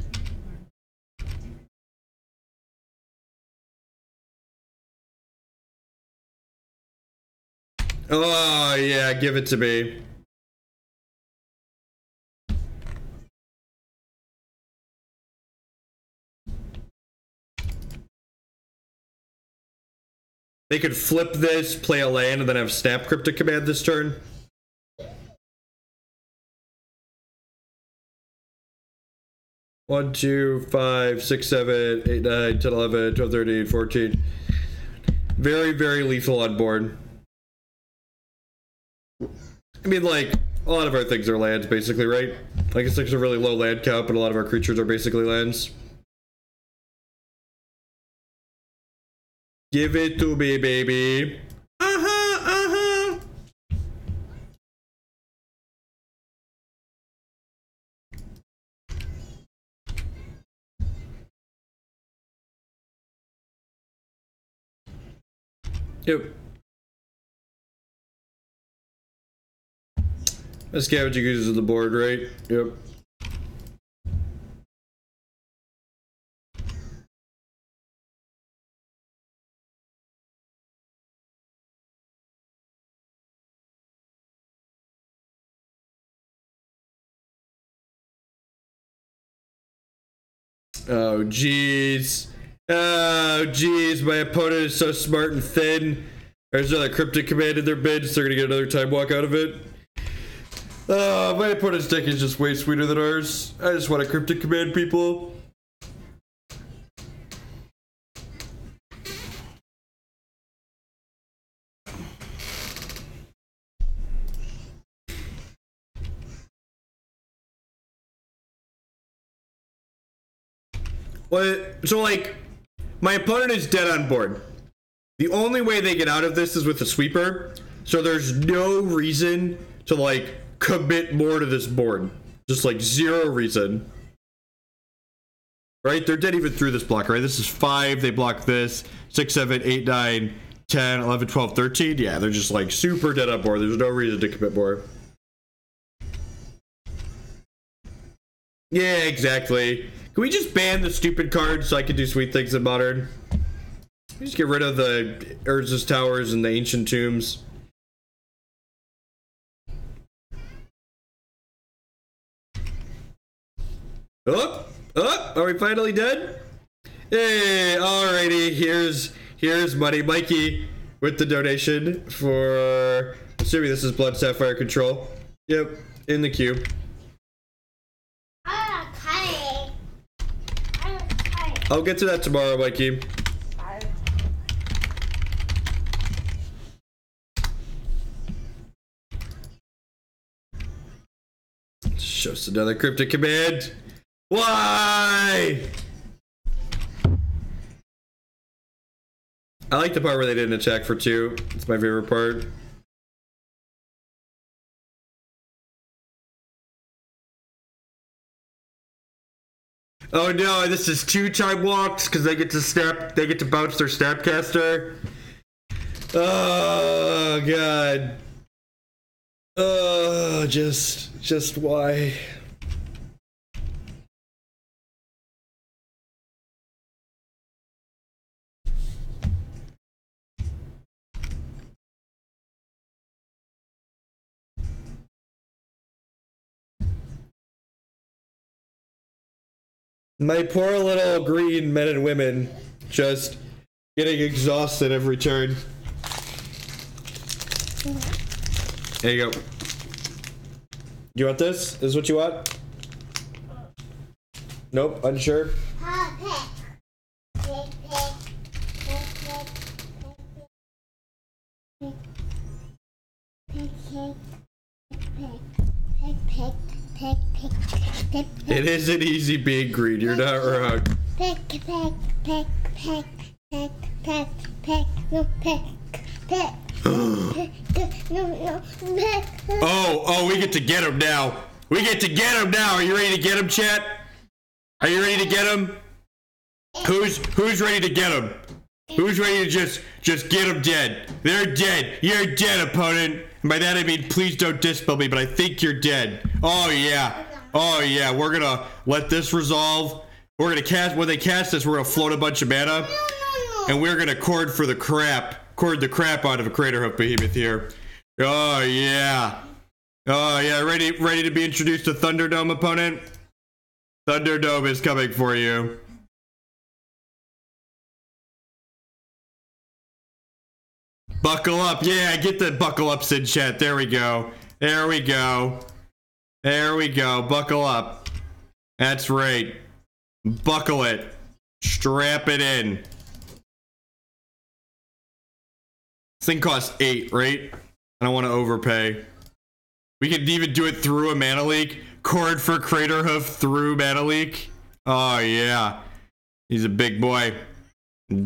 Oh yeah, give it to me. They could flip this, play a land, and then have snap cryptic command this turn. One, 2, 5, 6, 7, 8, 9, 10, 11, 12, 13, 14. Very, very lethal on board. I mean, like, a lot of our things are lands, basically, right? Like, it's like a really low land count, but a lot of our creatures are basically lands. Give it to me, baby. Yep. That's Scavenging Ooze on the board, right? Yep. Oh, jeez. Oh, jeez. My opponent is so smart and thin. There's another cryptic command in their bid, so they're gonna get another time walk out of it. My opponent's deck is just way sweeter than ours. I just want a cryptic command, people. So like, my opponent is dead on board. The only way they get out of this is with a sweeper. So there's no reason to like commit more to this board. Just like zero reason. Right? They're dead even through this block, right? This is 5. They block this. 6, 7, 8, 9, 10, 11, 12, 13. Yeah, they're just like super dead on board. There's no reason to commit more. Yeah, exactly. Can we just ban the stupid cards so I can do sweet things in Modern? Just get rid of the Urza's Towers and the Ancient Tombs. Oh, are we finally done? Hey, alrighty, here's Money Mikey with the donation for, assuming this is Blood Sapphire Control. Yep, in the queue. I'll get to that tomorrow, Mikey. Show us another cryptic command. Why? I like the part where they didn't attack for 2. It's my favorite part. Oh no, this is 2 time walks because they get to bounce their Snapcaster. Oh god. Oh, just why? My poor little green men and women just getting exhausted every turn. There you go. Do you want this? Is what you want? Nope, unsure. It isn't easy being green, you're not wrong. Oh, we get to get him now. We get to get him now. Are you ready to get him, chat? Are you ready to get him? Who's ready to get him? Who's ready to just get him dead? They're dead. You're dead, opponent. And by that I mean, please don't dispel me, but I think you're dead. Oh yeah. Oh yeah. We're gonna let this resolve. We're gonna cast, when they cast this, we're gonna float a bunch of mana. And we're gonna cord the crap out of a Craterhoof Behemoth here. Oh yeah. Oh yeah, ready to be introduced to Thunderdome, opponent? Thunderdome is coming for you. Buckle up. Yeah, get the buckle ups in chat. There we go. There we go. There we go. Buckle up. That's right. Buckle it. Strap it in. This thing costs 8, right? I don't want to overpay. We could even do it through a mana leak. Chord for Craterhoof through mana leak. Oh yeah. He's a big boy.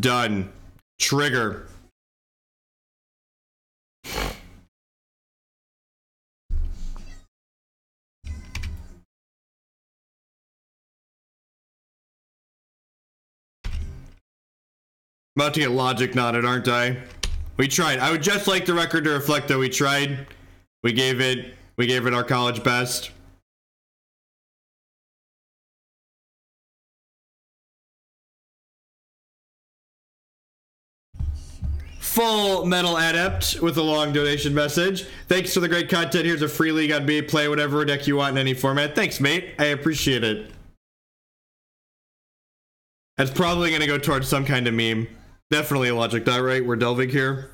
Done. Trigger. About to get logic knotted, aren't I? We tried. I would just like the record to reflect that we tried. We gave it our college best. Full Metal Adept with a long donation message. Thanks for the great content. Here's a free league on me. Play whatever deck you want in any format. Thanks, mate. I appreciate it. That's probably going to go towards some kind of meme. Definitely a logic dot, right? We're delving here.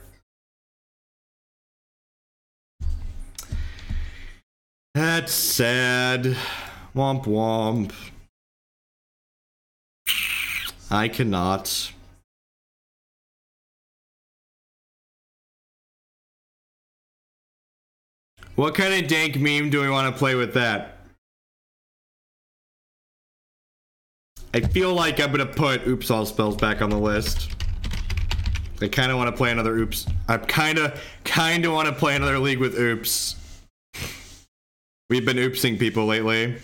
That's sad. Womp womp. I cannot. What kind of dank meme do we want to play with that? I feel like I'm gonna put oops all spells back on the list. I kind of want to play another oops. I kind of want to play another league with oops. We've been oopsing people lately.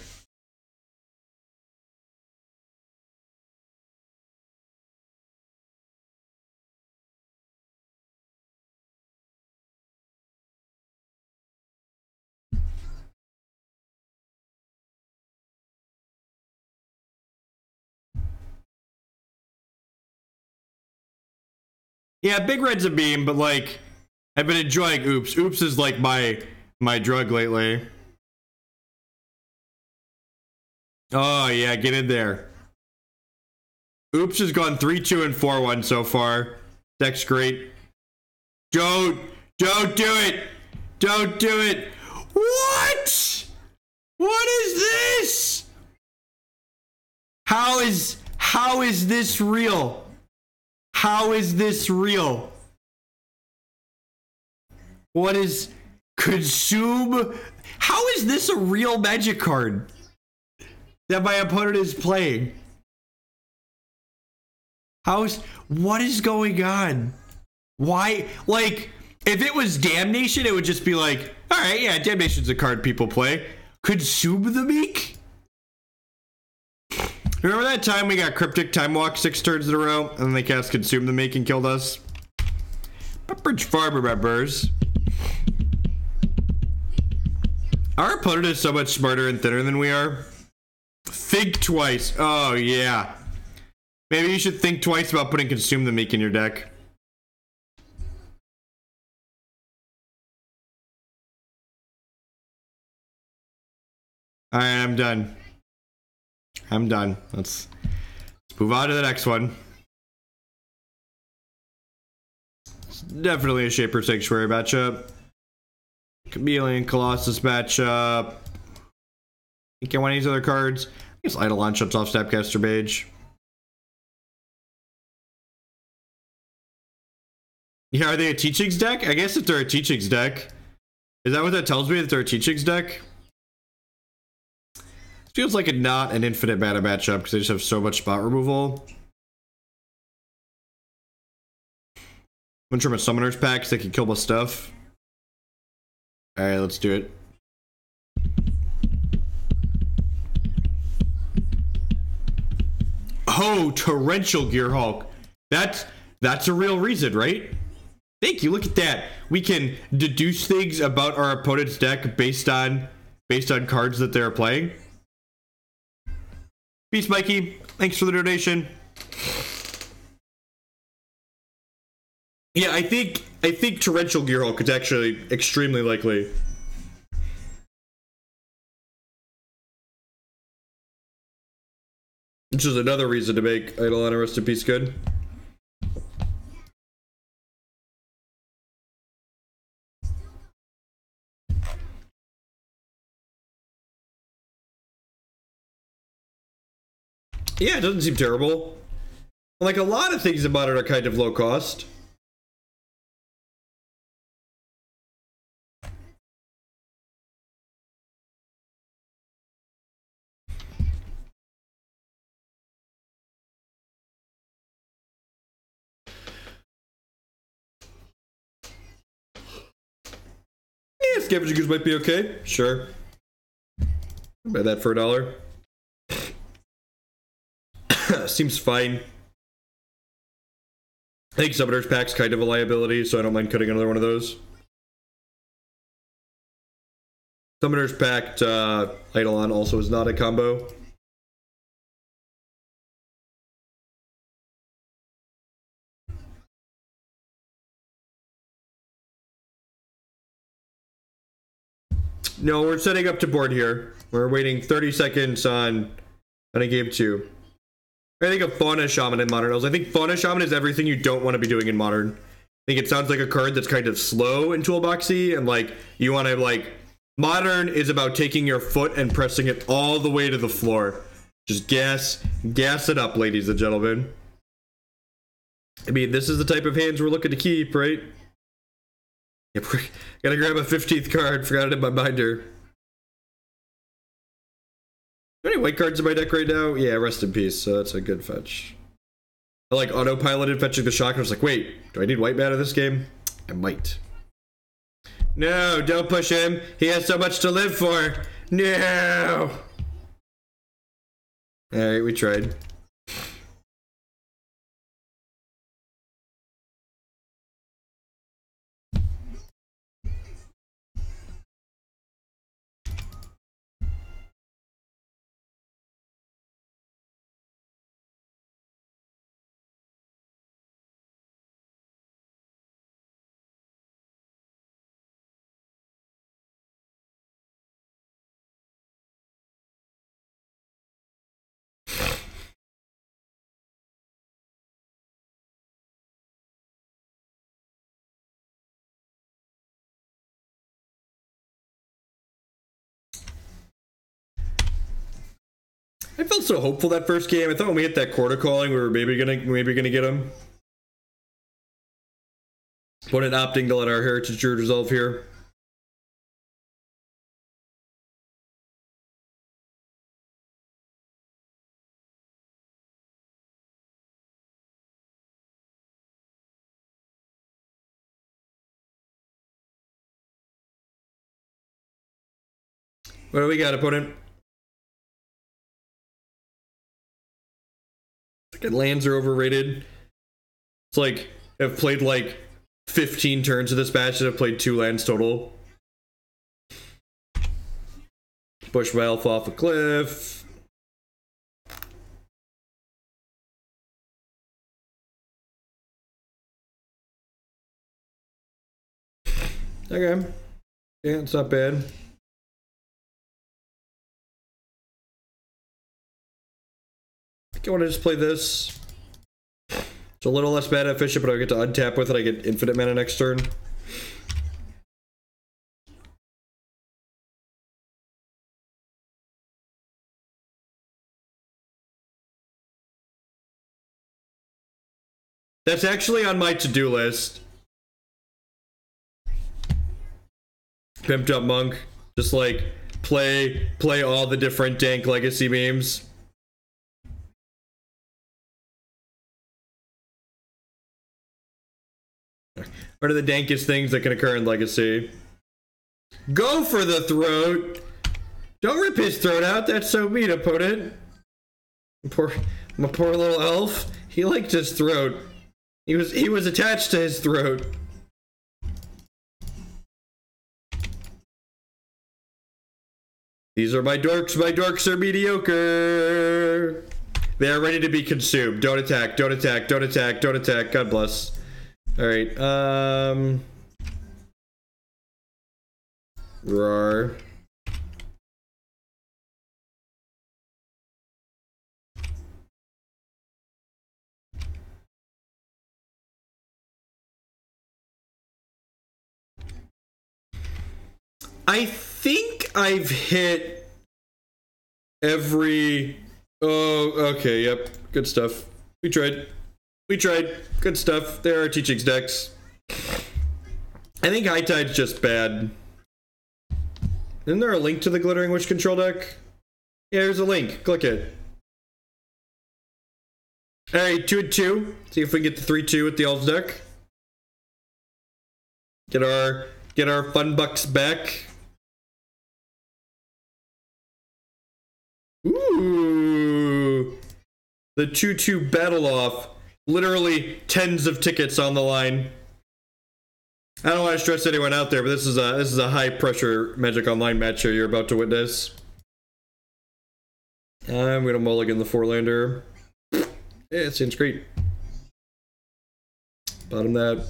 Yeah, Big Red's a beam, but like, I've been enjoying oops. Oops is like my drug lately. Oh yeah, get in there. Oops has gone 3-2 and 4-1 so far. Deck's great. Don't do it. Don't do it. What? What is this? How is this real? How is this real? What is consume? How is this a real magic card that my opponent is playing? What is going on? Why? Like, if it was Damnation, it would just be like, all right, yeah, Damnation's a card people play. Consume the Meek? Remember that time we got Cryptic Time Walk 6 turns in a row, and then they cast Consume the Meek and killed us? Pepperidge Farm remembers. Our opponent is so much smarter and thinner than we are. Think twice. Oh, yeah. Maybe you should think twice about putting Consume the Meek in your deck. Alright, I'm done. I'm done. Let's move on to the next one. It's definitely a Shaper Sanctuary matchup. Chameleon Colossus matchup. You can't want any other cards. I guess Eidolon shuts off Snapcaster Mage. Yeah, are they a Teachings deck? I guess if they're a Teachings deck. Is that what that tells me, that they're a Teachings deck? Feels like not an infinite mana matchup because they just have so much spot removal. Went from a Summoner's Pact so they can kill my stuff. Alright, let's do it. Oh, Torrential Gearhulk. That's a real reason, right? Thank you, look at that. We can deduce things about our opponent's deck based on cards that they're playing. Peace, Mikey. Thanks for the donation. Yeah, I think Torrential Gearhulk is actually extremely likely. Which is another reason to make Eidolon Rest in Peace good. Yeah, it doesn't seem terrible. Like, a lot of things about it are kind of low cost. Yeah, Scavenging Ooze might be okay. Sure. I'll buy that for $1. Seems fine. I think Summoner's Pact's kind of a liability, so I don't mind cutting another one of those. Summoner's Pact, Eidolon also is not a combo. No, we're setting up to board here. We're waiting 30 seconds on a game 2. I think of Fauna Shaman in Modern Elves. I think Fauna Shaman is everything you don't want to be doing in Modern. I think it sounds like a card that's kind of slow and toolboxy, and like you want to like Modern is about taking your foot and pressing it all the way to the floor. Just gas it up, ladies and gentlemen. I mean, this is the type of hands we're looking to keep, right? Yep, gotta grab a 15th card. Forgot it in my binder. Any white cards in my deck right now? Yeah, rest in peace. So that's a good fetch. I like autopiloted fetching the shock. I was like, wait, do I need white mana this game? I might. No, don't push him. He has so much to live for. No. Alright, we tried. I felt so hopeful that first game. I thought when we hit that Chord of Calling, we were maybe gonna get him. Opponent opting to let our Heritage Druid resolve here. What do we got, opponent? Lands are overrated. It's like I've played like 15 turns of this match and I've played 2 lands total. Push my elf off a cliff. Okay. Yeah, it's not bad. I want to just play this. It's a little less mana efficient, but I get to untap with it. I get infinite mana next turn. That's actually on my to-do list. Pimped up monk. Just like play all the different dank legacy memes. What are the dankest things that can occur in Legacy? Go for the throat! Don't rip his throat out, that's so mean, opponent. My poor little elf. He liked his throat. He was attached to his throat. These are my dorks. My dorks are mediocre. They are ready to be consumed. Don't attack, don't attack, don't attack, don't attack. God bless. Alright, Roar. I think I've hit every... Oh, okay, yep. Good stuff. We tried. We tried. Good stuff. There are teachings decks. I think High Tide's just bad. Isn't there a link to the Glittering Witch control deck? Yeah, there's a link. Click it. Alright, 2-2. See if we can get the 3-2 with the Elves deck. Get our fun bucks back. Ooh. The 2-2 battle off. Literally tens of tickets on the line. I don't want to stress anyone out there, but this is a high pressure Magic Online match here you're about to witness. I'm gonna mulligan the 4-lander. Yeah, it seems great. Bottom that.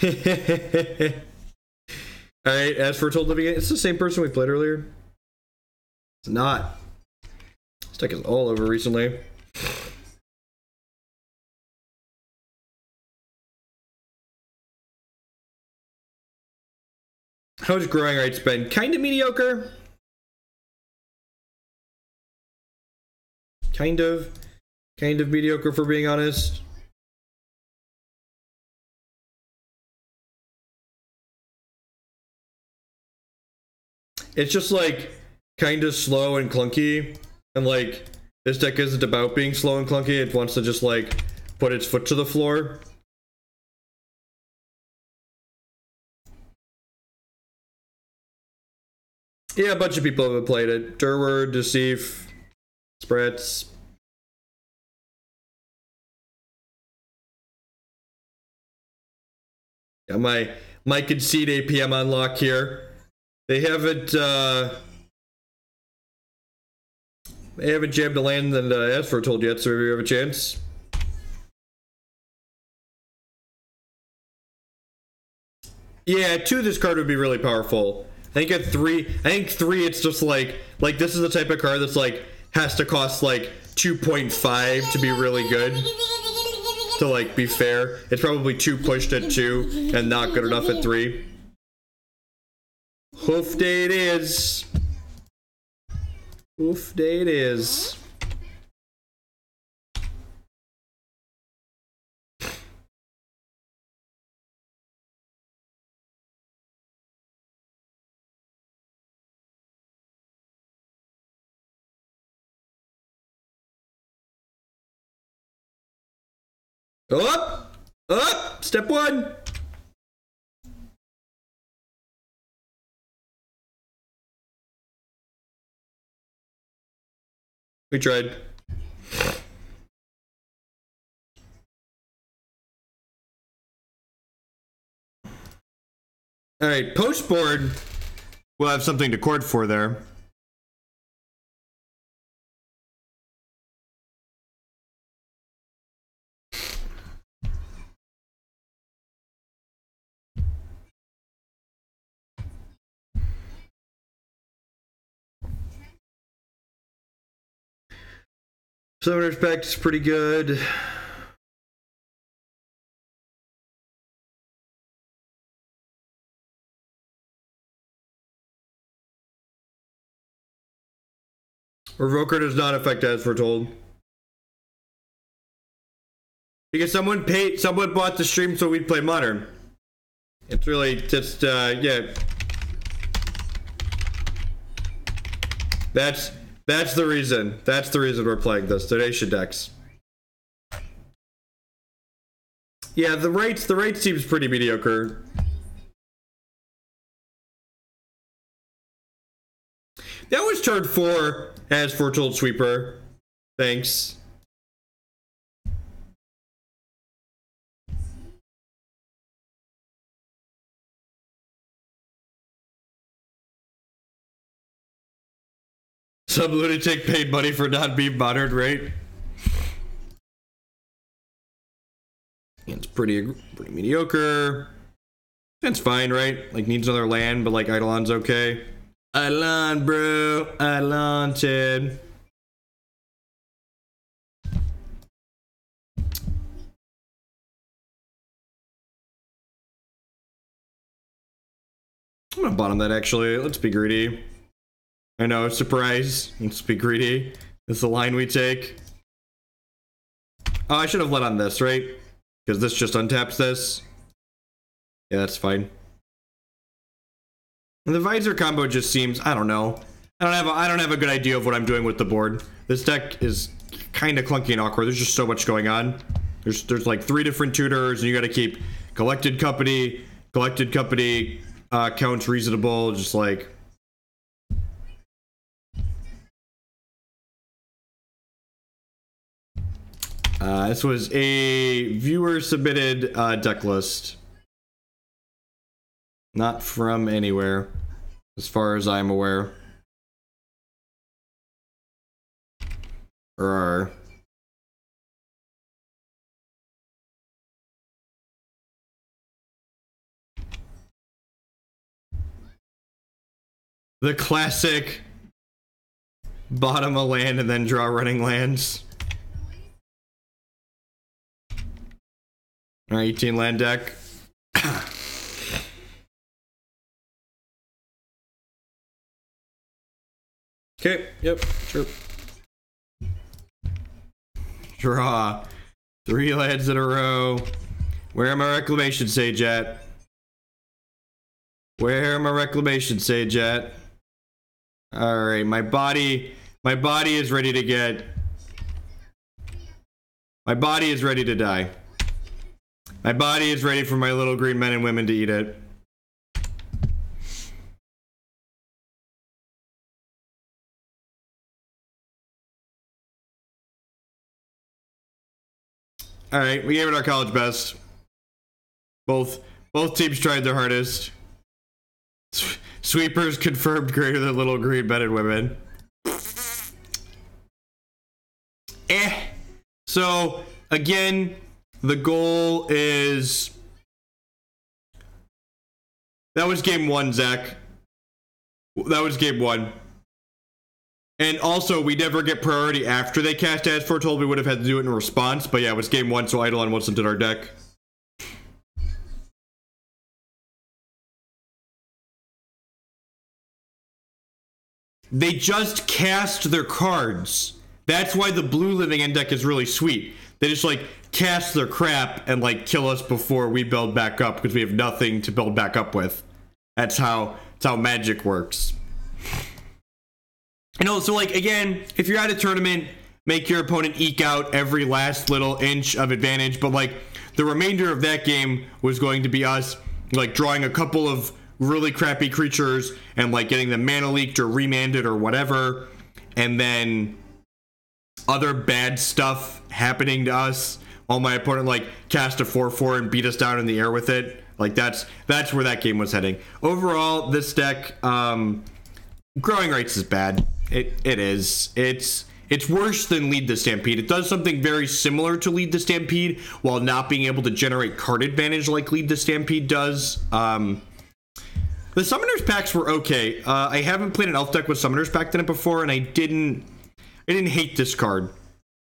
Alright, as for Told Living, it's the same person we played earlier. It's not. This deck is all over recently. How's Growing Rites been? Kind of mediocre. Kind of mediocre, for being honest. It's just like kind of slow and clunky, and like this deck isn't about being slow and clunky. It wants to just like put its foot to the floor. Yeah, a bunch of people have played it. Durward, Deceive, Spreads. Got my Concede APM on lock here. They haven't jammed a land and asked for told yet, so maybe we have a chance. Yeah, 2, this card would be really powerful. I think at 3, it's just like this is the type of card that's like has to cost like 2.5 to be really good. To like be fair, it's probably too pushed at 2 and not good enough at 3. Hoof day it is. Hoof day it is. Up! Up! Step 1! We tried. Alright, post board. We'll have something to court for there. Summoner's Pact is pretty good. Revoker does not affect as foretold. Because someone bought the stream so we'd play Modern. It's really just, yeah. That's the reason. That's the reason we're playing this. Donation decks. Yeah, the Rite seems pretty mediocre. That was turn 4 as Foretold Sweeper. Thanks. Some lunatic paid money for not being modern, right? It's pretty mediocre. That's fine, right? Like, needs another land, but like Eidolon's okay. Eidolon, bro. Eidolon, Ted. I'm gonna bottom that, actually. Let's be greedy. I know, surprise. Let's be greedy. This is the line we take. Oh, I should have let on this, right? Because this just untaps this. Yeah, that's fine. And the Visor combo just seems, I don't know. I don't have a good idea of what I'm doing with the board. This deck is kind of clunky and awkward. There's just so much going on. There's like 3 different tutors, and you got to keep collected company counts reasonable, just like. This was a viewer submitted deck list. Not from anywhere, as far as I'm aware. Or The classic bottom a land and then draw running lands. Alright, 18 land deck. Okay, yep, sure. Draw 3 lands in a row. Where am I Reclamation Sage at? Where am I Reclamation Sage at? Alright, my body is ready to get... My body is ready to die. My body is ready for my little green men and women to eat it. Alright, we gave it our college best. Both teams tried their hardest. Sweepers confirmed greater than little green men and women. So, again, the goal is... That was game 1, Zach. That was game 1. And also, we never get priority after they cast As Foretold. We would have had to do it in response. But yeah, it was game 1, so Eidolon wasn't in our deck. They just cast their cards. That's why the blue living end deck is really sweet. They just, like, cast their crap and, like, kill us before we build back up because we have nothing to build back up with. That's how Magic works. You know, so, like, again, if you're at a tournament, make your opponent eke out every last little inch of advantage. But, like, the remainder of that game was going to be us, like, drawing a couple of really crappy creatures and, like, getting them mana leaked or remanded or whatever. And then other bad stuff happening to us while my opponent, like, cast a 4/4 and beat us down in the air with it. Like, that's where that game was heading. Overall, this deck, Growing Rites is bad. It is. It's worse than Lead the Stampede. It does something very similar to Lead the Stampede while not being able to generate card advantage like Lead the Stampede does. The Summoner's Packs were okay. I haven't played an Elf deck with Summoner's Pact in it before, and I didn't hate this card.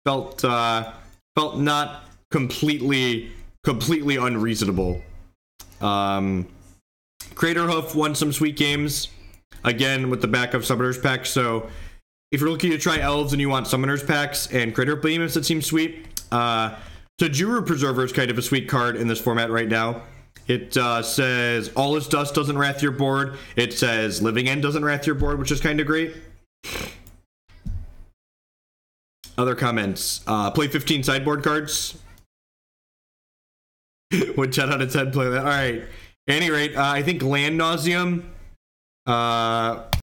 Felt not completely unreasonable. Craterhoof won some sweet games, again with the back of Summoner's Pact. So if you're looking to try Elves and you want Summoner's Packs and Craterhoof Behemoths that seem sweet, Tajuru Preserver is kind of a sweet card in this format right now. It says All Is Dust doesn't wrath your board. It says Living End doesn't wrath your board, which is kind of great. Other comments. Play 15 sideboard cards. Would 10 out of 10 play that? Alright. At any rate, I think Land Nauseum